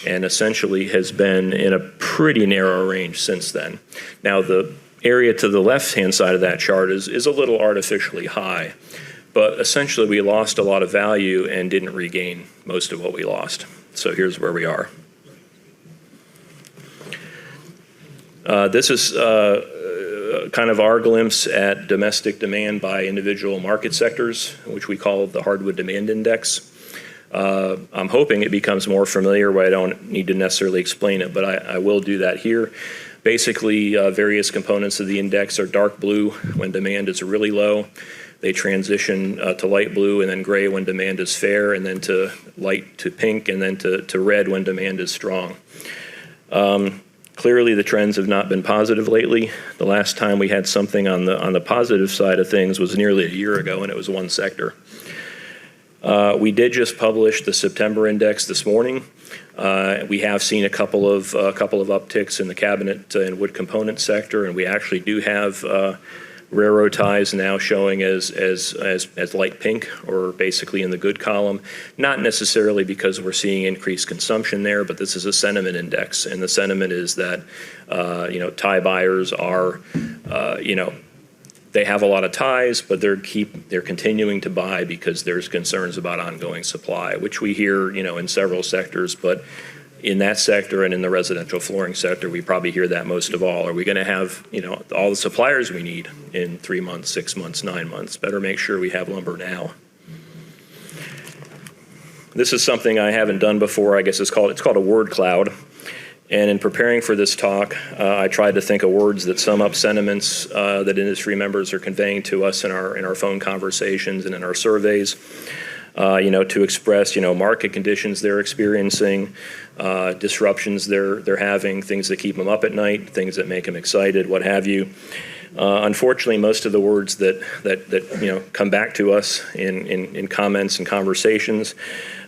and essentially has been in a pretty narrow range since then. Now, the area to the left-hand side of that chart is a little artificially high, but essentially we lost a lot of value and didn't regain most of what we lost. So here's where we are. This is kind of our glimpse at domestic demand by individual market sectors, which we call the Hardwood Demand Index. I'm hoping it becomes more familiar where I don't need to necessarily explain it, but I will do that here. Basically, various components of the index are dark blue when demand is really low. They transition to light blue and then gray when demand is fair, and then to light to pink, and then to red when demand is strong. Clearly, the trends have not been positive lately. The last time we had something on the positive side of things was nearly a year ago, and it was one sector. We did just publish the September index this morning. We have seen a couple of upticks in the cabinet and wood component sector, and we actually do have Railroad ties now showing as light pink, or basically in the good column, not necessarily because we're seeing increased consumption there, but this is a sentiment index, and the sentiment is that tie buyers are they have a lot of ties, but they're continuing to buy because there's concerns about ongoing supply, which we hear in several sectors, but in that sector and in the residential flooring sector, we probably hear that most of all. Are we going to have all the suppliers we need in 3 months, 6 months, 9 months? Better make sure we have lumber now. This is something I haven't done before. I guess it's called a word cloud. And in preparing for this talk, I tried to think of words that sum up sentiments that industry members are conveying to us in our phone conversations and in our surveys. To express, market conditions they're experiencing, disruptions they're having, things that keep them up at night, things that make them excited, what have you. Unfortunately, most of the words that come back to us in comments and conversations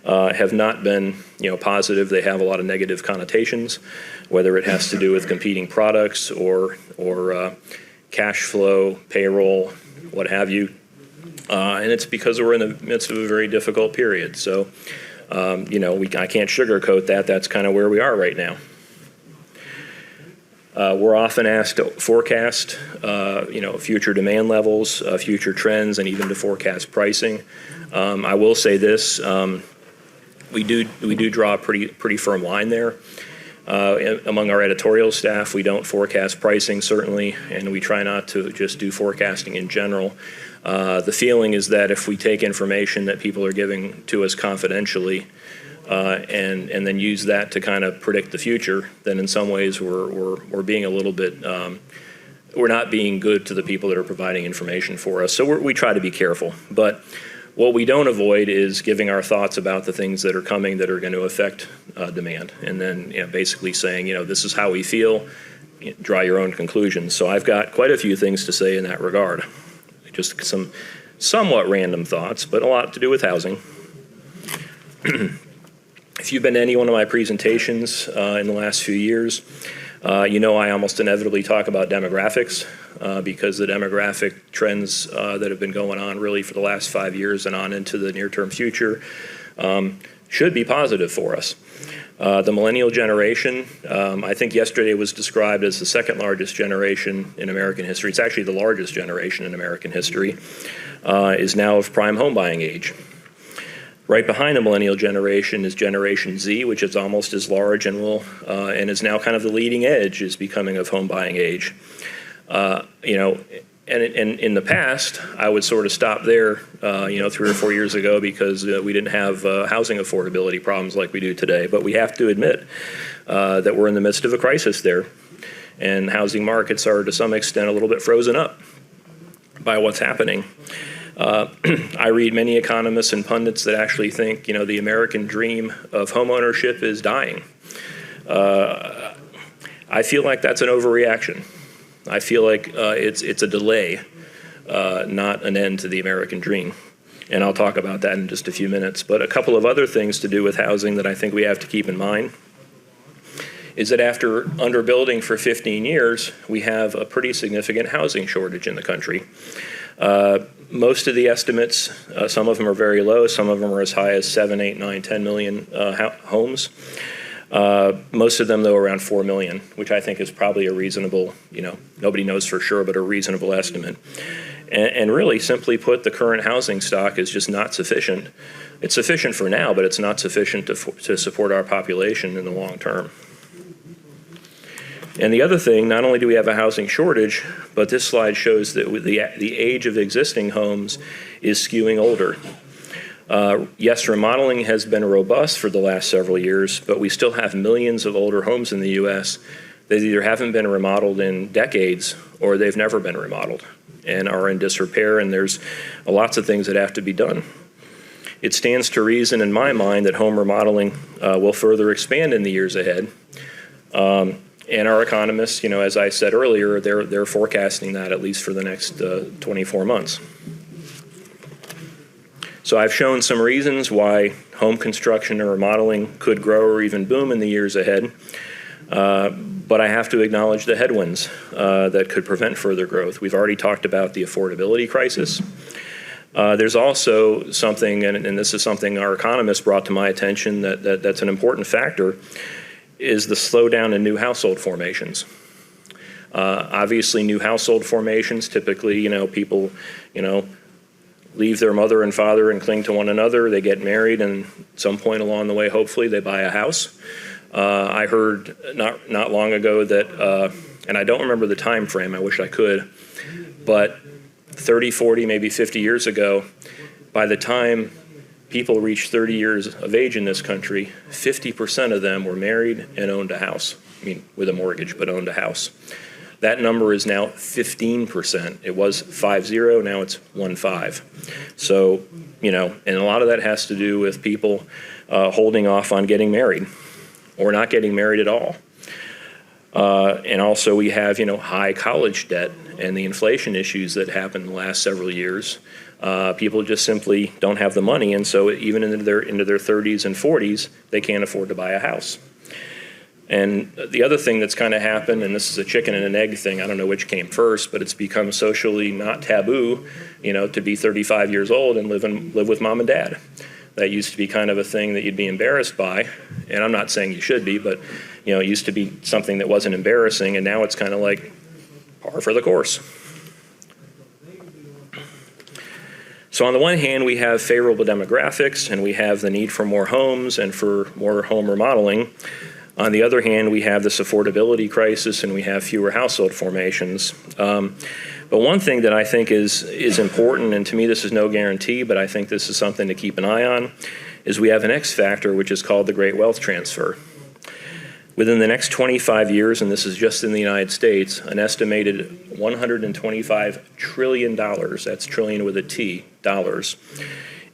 have not been positive. They have a lot of negative connotations, whether it has to do with competing products or cash flow, payroll, what have you. And it's because we're in the midst of a very difficult period. So, I can't sugarcoat that. That's kind of where we are right now. We're often asked to forecast, future demand levels, future trends, and even to forecast pricing. I will say this: we do draw a pretty firm line there. Among our editorial staff, we don't forecast pricing, certainly, and we try not to just do forecasting in general. The feeling is that if we take information that people are giving to us confidentially and then use that to kind of predict the future, then in some ways we're being a little bit, we're not being good to the people that are providing information for us. So we try to be careful. But what we don't avoid is giving our thoughts about the things that are coming that are going to affect demand, and then basically saying, this is how we feel, draw your own conclusions. So I've got quite a few things to say in that regard. Just some somewhat random thoughts, but a lot to do with housing. If you've been to any one of my presentations in the last few years, I almost inevitably talk about demographics because the demographic trends that have been going on really for the last 5 years and on into the near-term future should be positive for us. The millennial generation, I think yesterday was described as the second largest generation in American history. It's actually the largest generation in American history, is now of prime home buying age. Right behind the millennial generation is Generation Z, which is almost as large and and is now kind of the leading edge, is becoming of home buying age. And in the past, I would sort of stop there, 3 or 4 years ago, because we didn't have housing affordability problems like we do today. But we have to admit that we're in the midst of a crisis there, and housing markets are to some extent a little bit frozen up by what's happening. I read many economists and pundits that actually think, the American dream of homeownership is dying. I feel like that's an overreaction. I feel like it's a delay, not an end to the American dream. And I'll talk about that in just a few minutes. But a couple of other things to do with housing that I think we have to keep in mind is that after underbuilding for 15 years, we have a pretty significant housing shortage in the country. Most of the estimates, some of them are very low, some of them are as high as 7, 8, 9, 10 million homes. Most of them, though, around 4 million, which I think is probably a reasonable, nobody knows for sure, but a reasonable estimate. And really, simply put, the current housing stock is just not sufficient. It's sufficient for now, but it's not sufficient to support our population in the long term. And the other thing, not only do we have a housing shortage, but this slide shows that the age of existing homes is skewing older. Yes, remodeling has been robust for the last several years, but we still have millions of older homes in the U.S. that either haven't been remodeled in decades or they've never been remodeled and are in disrepair, and there's lots of things that have to be done. It stands to reason in my mind that home remodeling will further expand in the years ahead. And our economists, as I said earlier, they're forecasting that at least for the next 24 months. So I've shown some reasons why home construction and remodeling could grow or even boom in the years ahead. But I have to acknowledge the headwinds that could prevent further growth. We've already talked about the affordability crisis. There's also something, and this is something our economists brought to my attention, that's an important factor, is the slowdown in new household formations. Obviously, new household formations, typically, people, leave their mother and father and cling to one another. They get married, and at some point along the way, hopefully, they buy a house. I heard not long ago that, and I don't remember the time frame, I wish I could, but 30, 40, maybe 50 years ago, by the time people reached 30 years of age in this country, 50% of them were married and owned a house. I mean, with a mortgage, but owned a house. That number is now 15%. It was 5-0, now it's 1-5. So, and a lot of that has to do with people holding off on getting married or not getting married at all. And also we have, high college debt and the inflation issues that happened in the last several years. People just simply don't have the money, and so even into their 30s and 40s, they can't afford to buy a house. And the other thing that's kind of happened, and this is a chicken and an egg thing, I don't know which came first, but it's become socially not taboo, to be 35 years old and live with mom and dad. That used to be kind of a thing that you'd be embarrassed by, and I'm not saying you should be, but it used to be something that wasn't embarrassing, and now it's kind of like par for the course. So on the one hand, we have favorable demographics, and we have the need for more homes and for more home remodeling. On the other hand, we have this affordability crisis, and we have fewer household formations. But one thing that I think is important, and to me this is no guarantee, but I think this is something to keep an eye on, is we have an X factor, which is called the Great Wealth Transfer. Within the next 25 years, and this is just in the United States, an estimated $125 trillion, that's trillion with a T, dollars,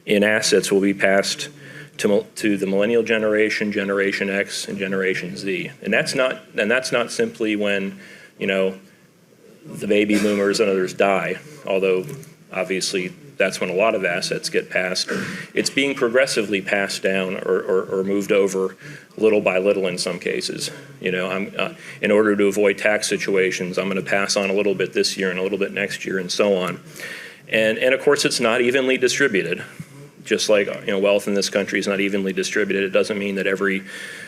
in assets will be passed to the millennial generation, Generation X, and Generation Z. And that's not simply when, the baby boomers and others die, although obviously that's when a lot of assets get passed. It's being progressively passed down or moved over little by little in some cases. In order to avoid tax situations, I'm going to pass on a little bit this year and a little bit next year and so on. And of course, it's not evenly distributed. Just like wealth in this country is not evenly distributed, it doesn't mean that every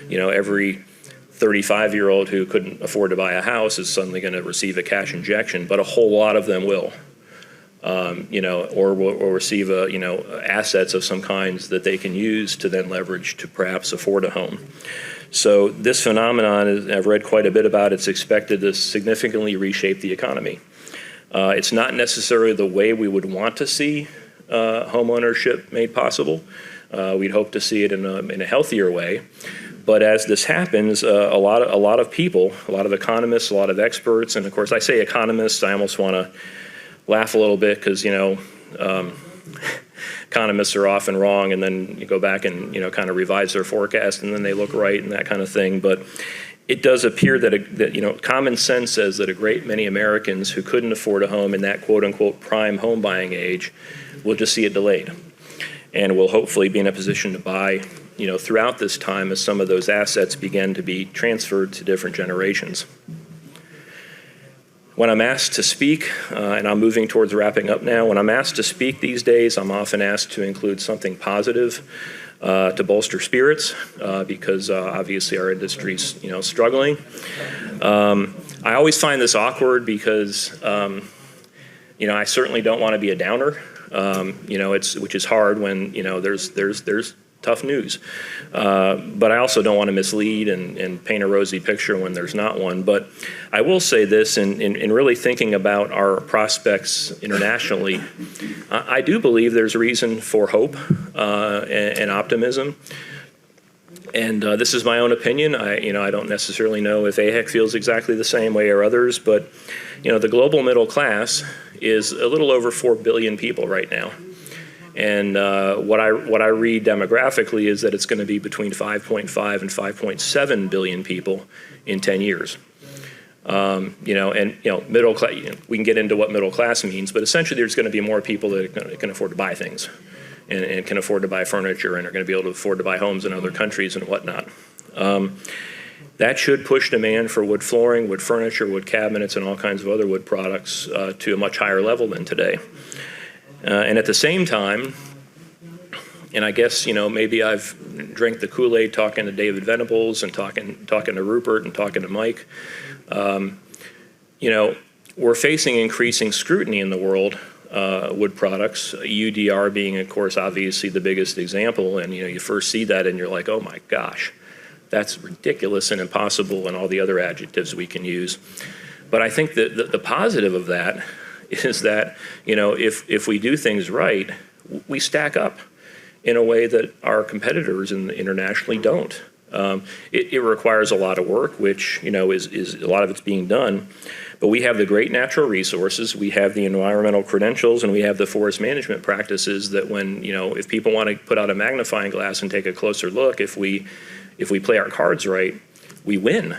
35-year-old who couldn't afford to buy a house is suddenly going to receive a cash injection, but a whole lot of them will, or will receive assets of some kinds that they can use to then leverage to perhaps afford a home. So this phenomenon, I've read quite a bit about, it's expected to significantly reshape the economy. It's not necessarily the way we would want to see home ownership made possible. We'd hope to see it in a healthier way. But as this happens, a lot of people, a lot of economists, a lot of experts, and of course I say economists, I almost want to laugh a little bit because, economists are often wrong, and then you go back and, kind of revise their forecast, and then they look right and that kind of thing. But it does appear that common sense says that a great many Americans who couldn't afford a home in that quote-unquote prime home buying age will just see it delayed, and will hopefully be in a position to buy throughout this time as some of those assets begin to be transferred to different generations. When I'm asked to speak, and I'm moving towards wrapping up now, when I'm asked to speak these days, I'm often asked to include something positive to bolster spirits, because obviously our industry's struggling. I always find this awkward because I certainly don't want to be a downer, which is hard when there's tough news. But I also don't want to mislead and paint a rosy picture when there's not one. But I will say this, in really thinking about our prospects internationally, I do believe there's reason for hope and optimism. And this is my own opinion. I don't necessarily know if AHEC feels exactly the same way or others, but the global middle class is a little over 4 billion people right now. And what I read demographically is that it's going to be between 5.5 and 5.7 billion people in 10 years. Middle class. We can get into what middle class means, but essentially there's going to be more people that can afford to buy things, and can afford to buy furniture, and are going to be able to afford to buy homes in other countries and whatnot. That should push demand for wood flooring, wood furniture, wood cabinets, and all kinds of other wood products to a much higher level than today. And at the same time, and I guess, maybe I've drank the Kool-Aid talking to David Venables and talking to Rupert and talking to Mike. We're facing increasing scrutiny in the world, wood products, UDR being, of course, obviously the biggest example. And, you first see that and you're like, oh my gosh, that's ridiculous and impossible and all the other adjectives we can use. But I think that the positive of that is that, if we do things right, we stack up in a way that our competitors internationally don't. It requires a lot of work, which, is a lot of it's being done. But we have the great natural resources, we have the environmental credentials, and we have the forest management practices that when, if people want to put out a magnifying glass and take a closer look, if we play our cards right, we win,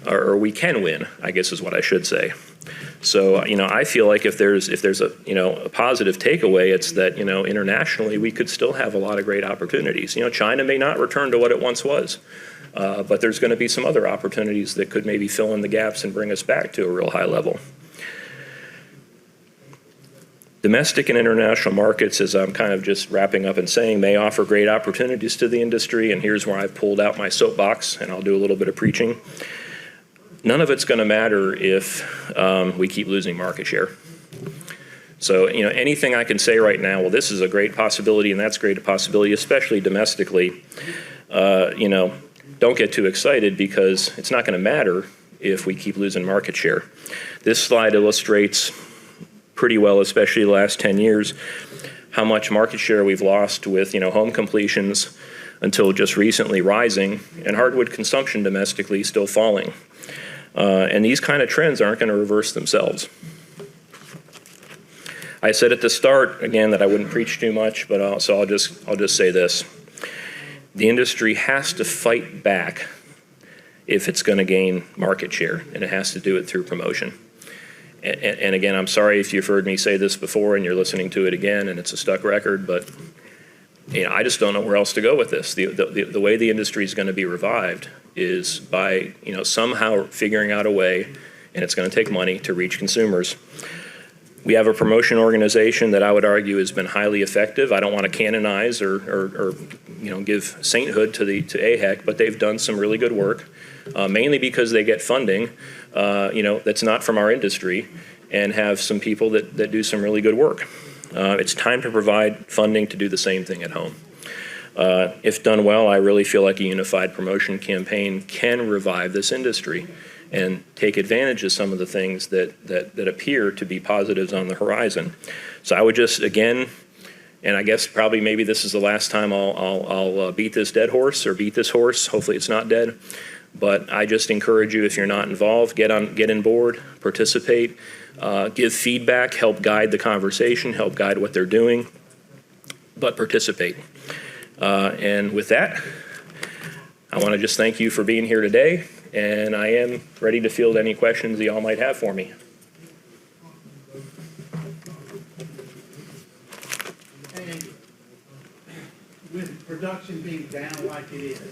or we can win, I guess is what I should say. So, I feel like if there's a positive takeaway, it's that, internationally we could still have a lot of great opportunities. China may not return to what it once was, but there's going to be some other opportunities that could maybe fill in the gaps and bring us back to a real high level. Domestic and international markets, as I'm kind of just wrapping up and saying, may offer great opportunities to the industry, and here's where I've pulled out my soapbox, and I'll do a little bit of preaching. None of it's going to matter if we keep losing market share. So, anything I can say right now, well, this is a great possibility and that's a great possibility, especially domestically, don't get too excited because it's not going to matter if we keep losing market share. This slide illustrates pretty well, especially the last 10 years, how much market share we've lost with, home completions until just recently rising, and hardwood consumption domestically still falling. And these kind of trends aren't going to reverse themselves. I said at the start, again, that I wouldn't preach too much, but I'll just say this. The industry has to fight back if it's going to gain market share, and it has to do it through promotion. And again, I'm sorry if you've heard me say this before and you're listening to it again and it's a stuck record, but I just don't know where else to go with this. The way the industry is going to be revived is by somehow figuring out a way, and it's going to take money to reach consumers. We have a promotion organization that I would argue has been highly effective. I don't want to canonize or give sainthood to AHEC, but they've done some really good work, mainly because they get funding, that's not from our industry, and have some people that do some really good work. It's time to provide funding to do the same thing at home. If done well, I really feel like a unified promotion campaign can revive this industry and take advantage of some of the things that appear to be positives on the horizon. So I would just, again, and I guess probably maybe this is the last time I'll beat this dead horse or beat this horse. Hopefully it's not dead. But I just encourage you, if you're not involved, get on board, participate, give feedback, help guide the conversation, help guide what they're doing, but participate. And with that, I want to just thank you for being here today, and I am ready to field any questions that y'all might have for me. And with production being down like it is,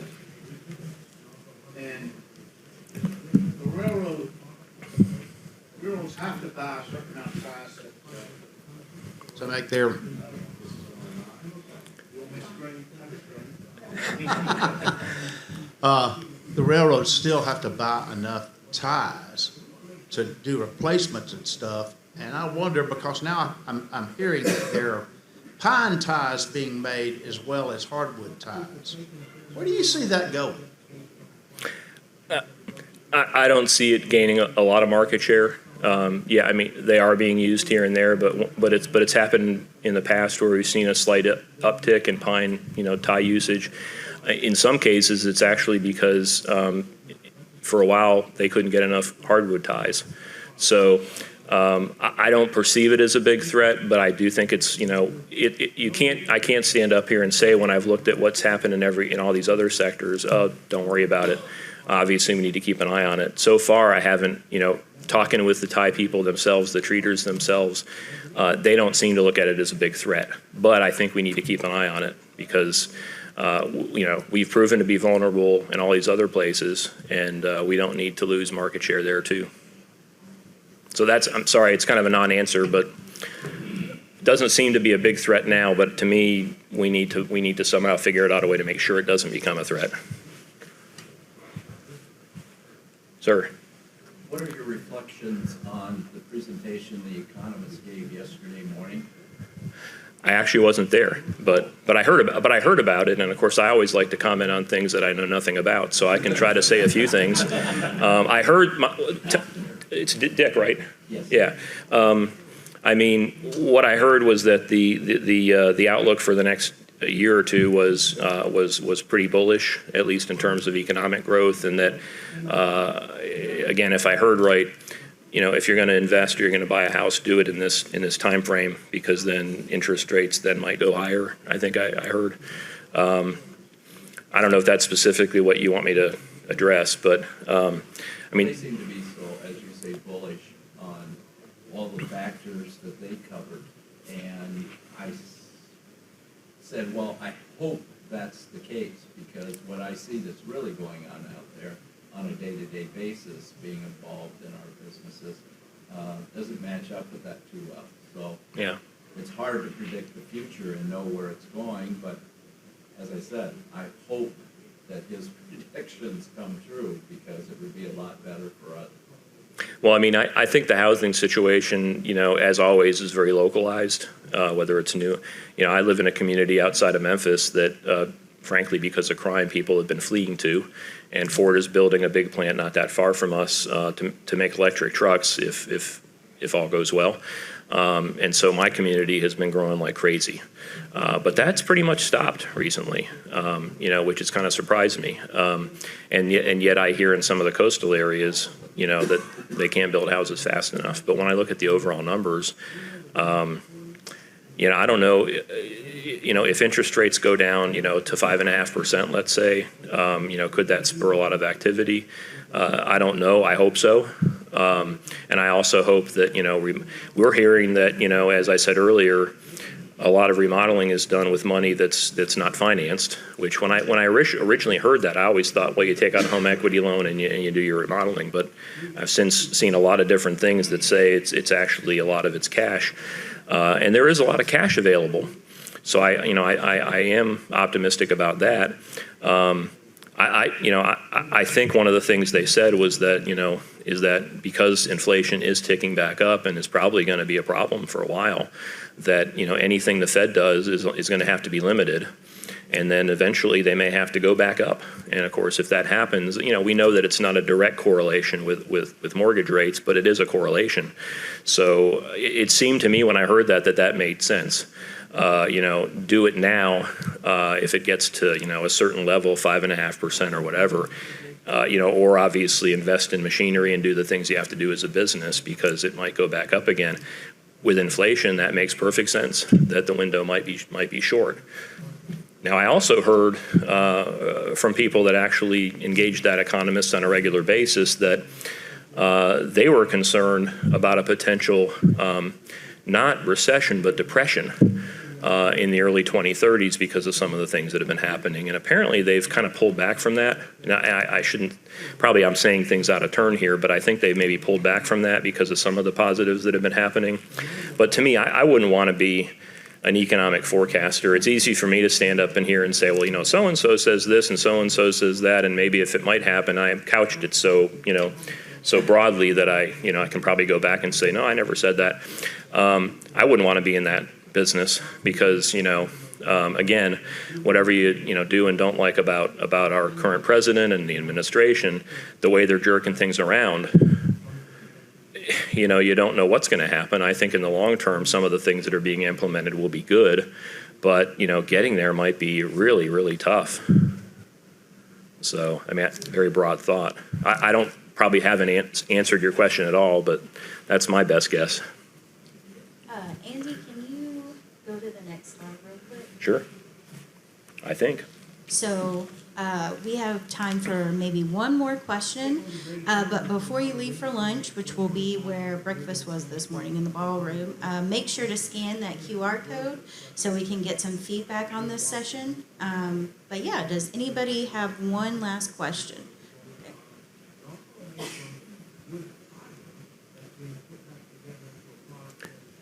and the railroads have to buy a certain amount of ties to make their the railroads still have to buy enough ties to do replacements and stuff. And I wonder, because now I'm hearing that there are pine ties being made as well as hardwood ties. Where do you see that going? I don't see it gaining a lot of market share. Yeah, I mean, they are being used here and there, but it's happened in the past where we've seen a slight uptick in pine, tie usage. In some cases, it's actually because for a while they couldn't get enough hardwood ties. So I don't perceive it as a big threat, but I do think it's, I can't stand up here and say when I've looked at what's happened in all these other sectors, oh, don't worry about it. Obviously, we need to keep an eye on it. So far, I haven't, talking with the tie people themselves, the treaters themselves, they don't seem to look at it as a big threat. But I think we need to keep an eye on it. because we've proven to be vulnerable in all these other places, and we don't need to lose market share there too. So I'm sorry, it's kind of a non-answer, but it doesn't seem to be a big threat now, but to me, we need to somehow figure out a way to make sure it doesn't become a threat. Sir. What are your reflections on the presentation the economist gave yesterday morning? I actually wasn't there, but I heard about it, and of course I always like to comment on things that I know nothing about, so I can try to say a few things. I heard it's Dick, right? Yes. Yeah. I mean, what I heard was that the outlook for the next year or two was pretty bullish, at least in terms of economic growth, and that again, if I heard right, if you're going to invest, you're going to buy a house, do it in this time frame, because then interest rates then might go higher. I think I heard. I don't know if that's specifically what you want me to address, but I mean, they seem to be so, as you say, bullish on all the factors that they covered, and I said, well, I hope that's the case, because what I see that's really going on out there on a day-to-day basis, being involved in our businesses, doesn't match up with that too well. So yeah, it's hard to predict the future and know where it's going, but as I said, I hope that his predictions come true, because it would be a lot better for us. well, I mean, I think the housing situation, as always, is very localized, whether it's new. I live in a community outside of Memphis that, frankly, because of crime, people have been fleeing to, and Ford is building a big plant not that far from us to make electric trucks if all goes well. And so my community has been growing like crazy. But that's pretty much stopped recently, which has kind of surprised me. And yet I hear in some of the coastal areas, that they can't build houses fast enough. But when I look at the overall numbers, I don't know, if interest rates go down, to 5.5%, let's say, could that spur a lot of activity? I don't know. I hope so. And I also hope that, we're hearing that, as I said earlier, a lot of remodeling is done with money that's not financed, which when I originally heard that, I always thought, well, you take out a home equity loan and you do your remodeling. But I've since seen a lot of different things that say it's actually a lot of it's cash. And there is a lot of cash available. So I am optimistic about that. I think one of the things they said was that, is that because inflation is ticking back up and is probably going to be a problem for a while, that, anything the Fed does is going to have to be limited. And then eventually they may have to go back up. And of course, if that happens, we know that it's not a direct correlation with mortgage rates, but it is a correlation. So it seemed to me when I heard that made sense. Do it now if it gets to, a certain level, 5.5% or whatever, or obviously invest in machinery and do the things you have to do as a business, because it might go back up again. With inflation, that makes perfect sense, that the window might be short. Now, I also heard from people that actually engage that economists on a regular basis that they were concerned about a potential, not recession, but depression in the early 2030s because of some of the things that have been happening. And apparently they've kind of pulled back from that. Now, I shouldn't, probably I'm saying things out of turn here, but I think they've maybe pulled back from that because of some of the positives that have been happening. But to me, I wouldn't want to be an economic forecaster. It's easy for me to stand up in here and say, well, so-and-so says this and so-and-so says that, and maybe if it might happen, I have couched it so, so broadly that I can probably go back and say, no, I never said that. I wouldn't want to be in that business because, again, whatever you do and don't like about our current president and the administration, the way they're jerking things around, you don't know what's going to happen. I think in the long term, some of the things that are being implemented will be good, but, getting there might be really, really tough. So, very broad thought. I don't probably haven't answered your question at all, but that's my best guess. Andy, can you go to the next slide real quick? Sure. I think. So We have time for maybe one more question, but before you leave for lunch, which will be where breakfast was this morning in the ballroom, make sure to scan that QR code so we can get some feedback on this session. But yeah, does anybody have one last question?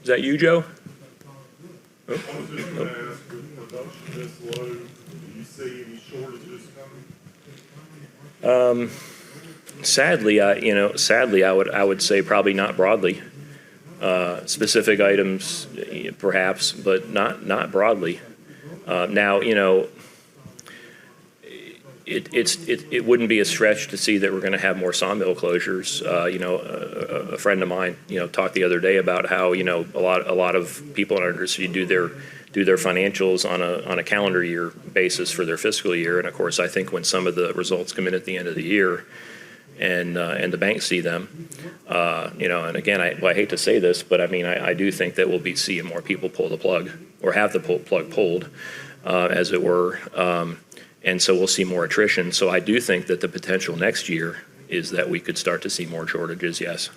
Is that you, Joe? I was just gonna ask, with production this low, do you see any shortages coming? Sadly, I would say probably not broadly. Specific items, perhaps, but not broadly. Now, it wouldn't be a stretch to see that we're going to have more sawmill closures. A friend of mine, talked the other day about how a lot of people in our industry do their financials on a calendar year basis for their fiscal year, and of course, I think when some of the results come in at the end of the year, and the banks see them, and again, I hate to say this, but I do think that we'll be seeing more people pull the plug or have the plug pulled, as it were. And so we'll see more attrition. So I do think that the potential next year is that we could start to see more shortages, yes. I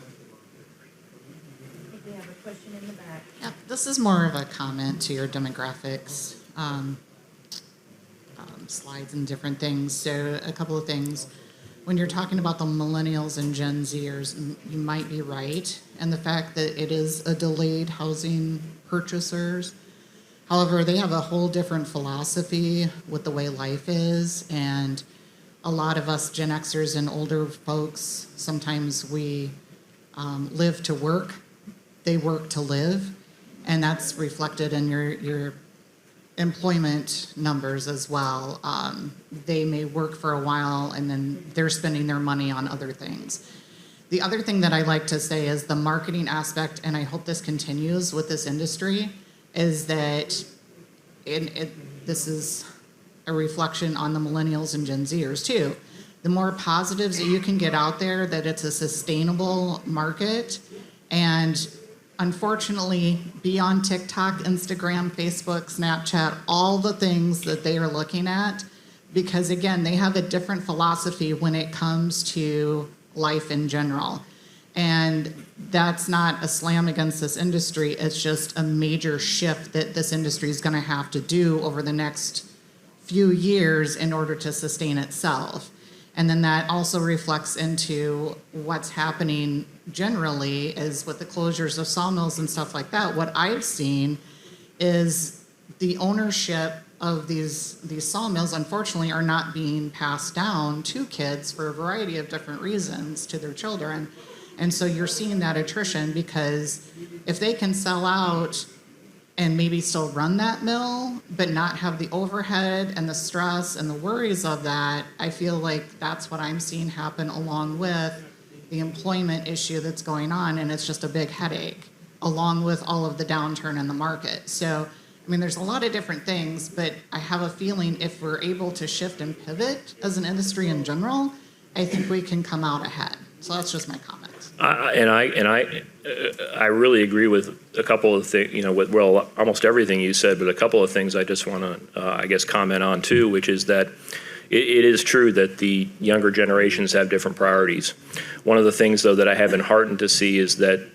think we have a question in the back. Yeah, this is more of a comment to your demographics slides and different things. So a couple of things. When you're talking about the millennials and Gen Zers, you might be right. And the fact that it is a delayed housing purchasers. However, they have a whole different philosophy with the way life is, and a lot of us Gen Xers and older folks, sometimes we live to work, they work to live, and that's reflected in your employment numbers as well. They may work for a while, and then they're spending their money on other things. The other thing that I like to say is the marketing aspect, and I hope this continues with this industry, is that this is a reflection on the millennials and Gen Zers too. The more positives that you can get out there, that it's a sustainable market, and unfortunately, be on TikTok, Instagram, Facebook, Snapchat, all the things that they are looking at, because again, they have a different philosophy when it comes to life in general. And that's not a slam against this industry. It's just a major shift that this industry is going to have to do over the next few years in order to sustain itself. And then that also reflects into what's happening generally is with the closures of sawmills and stuff like that. What I've seen is the ownership of these sawmills, unfortunately, are not being passed down to kids for a variety of different reasons to their children. And so you're seeing that attrition, because if they can sell out and maybe still run that mill, but not have the overhead and the stress and the worries of that, I feel like that's what I'm seeing happen along with the employment issue that's going on, and it's just a big headache, along with all of the downturn in the market. So, there's a lot of different things, but I have a feeling if we're able to shift and pivot as an industry in general, I think we can come out ahead. So that's just my comment. I really agree with a couple of things, with almost everything you said, but a couple of things I just want to, comment on too, which is that it is true that the younger generations have different priorities. One of the things, though, that I have been heartened to see is that,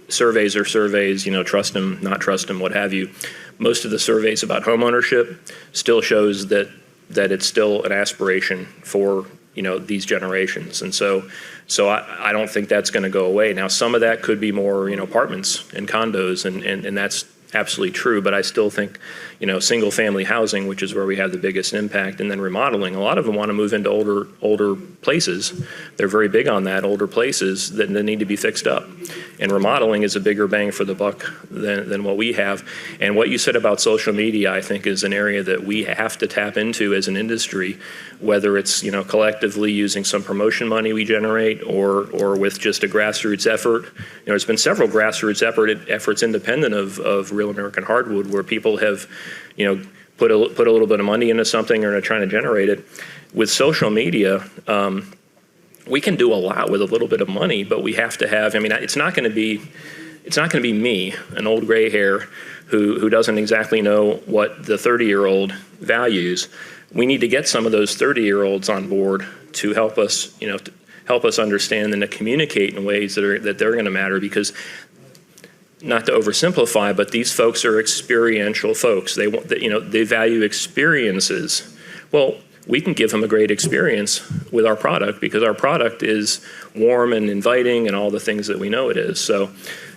surveys are surveys, trust them, not trust them, what have you. Most of the surveys about homeownership still shows that it's still an aspiration for these generations. And so I don't think that's going to go away. Now, some of that could be more, apartments and condos, and that's absolutely true. But I still think, single family housing, which is where we have the biggest impact, and then remodeling, a lot of them want to move into older places. They're very big on that, older places that need to be fixed up. And remodeling is a bigger bang for the buck than what we have. And what you said about social media, I think, is an area that we have to tap into as an industry, whether it's, collectively using some promotion money we generate or with just a grassroots effort. There's been several grassroots efforts independent of Real American Hardwood, where people have, put a little bit of money into something or are trying to generate it. With social media, we can do a lot with a little bit of money, but we have to have. It's not going to be me, an old gray hair, who doesn't exactly know what the 30-year-old values. We need to get some of those 30-year-olds on board to help us, to help us understand and to communicate in ways that they're going to matter, because not to oversimplify, but these folks are experiential folks. They want, they value experiences. Well, we can give them a great experience with our product because our product is warm and inviting and all the things that we know it is. So,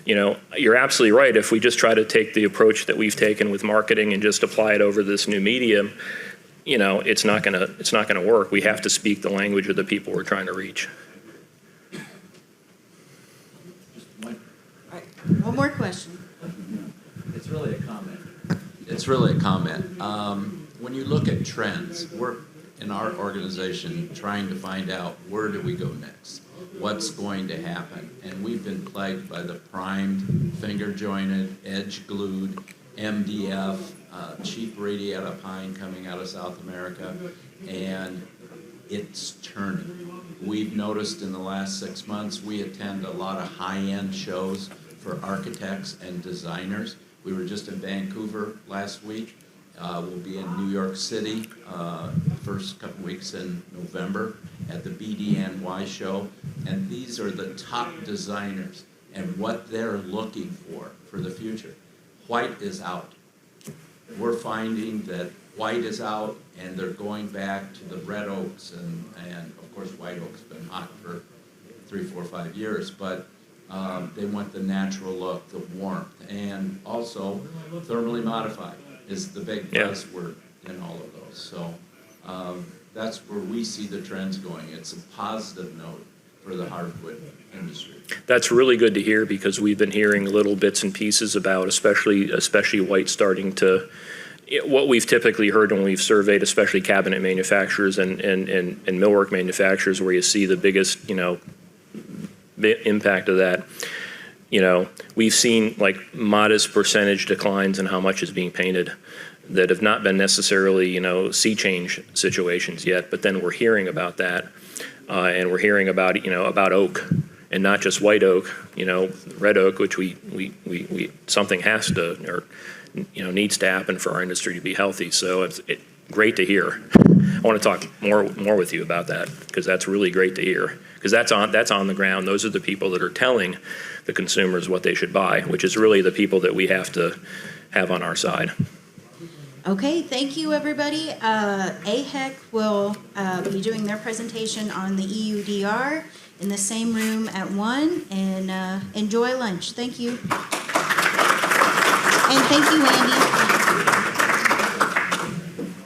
you're absolutely right. If we just try to take the approach that we've taken with marketing and just apply it over this new medium, it's not gonna work. We have to speak the language of the people we're trying to reach. One more question. It's really a comment. It's really a comment. When you look at trends, we're in our organization trying to find out where do we go next? What's going to happen? And we've been plagued by the primed, finger jointed, edge glued, MDF, cheap radiata pine coming out of South America, and it's turning. We've noticed in the last 6 months, we attend a lot of high-end shows for architects and designers. We were just in Vancouver last week. We'll be in New York City first couple weeks in November at the BDNY show. And these are the top designers and what they're looking for the future. White is out. We're finding that white is out, and they're going back to the red oaks, and of course white oak's been hot for 3, 4, 5 years, but they want the natural look, the warmth, and also thermally modified is the big buzzword in all of those. So that's where we see the trends going. It's a positive note for the hardwood industry. That's really good to hear, because we've been hearing little bits and pieces about, especially white starting to, what we've typically heard when we've surveyed, especially cabinet manufacturers and millwork manufacturers, where you see the biggest, impact of that. We've seen like modest percentage declines in how much is being painted that have not been necessarily, sea change situations yet, but then we're hearing about that. And we're hearing about, about oak, and not just white oak, red oak, which we something has to, or, needs to happen for our industry to be healthy. So it's great to hear. I want to talk more with you about that, because that's really great to hear, because that's on the ground. Those are the people that are telling the consumers what they should buy, which is really the people that we have to have on our side. Okay, thank you, everybody. AHEC will be doing their presentation on the EUDR in the same room at 1, and enjoy lunch. Thank you. And thank you, Andy.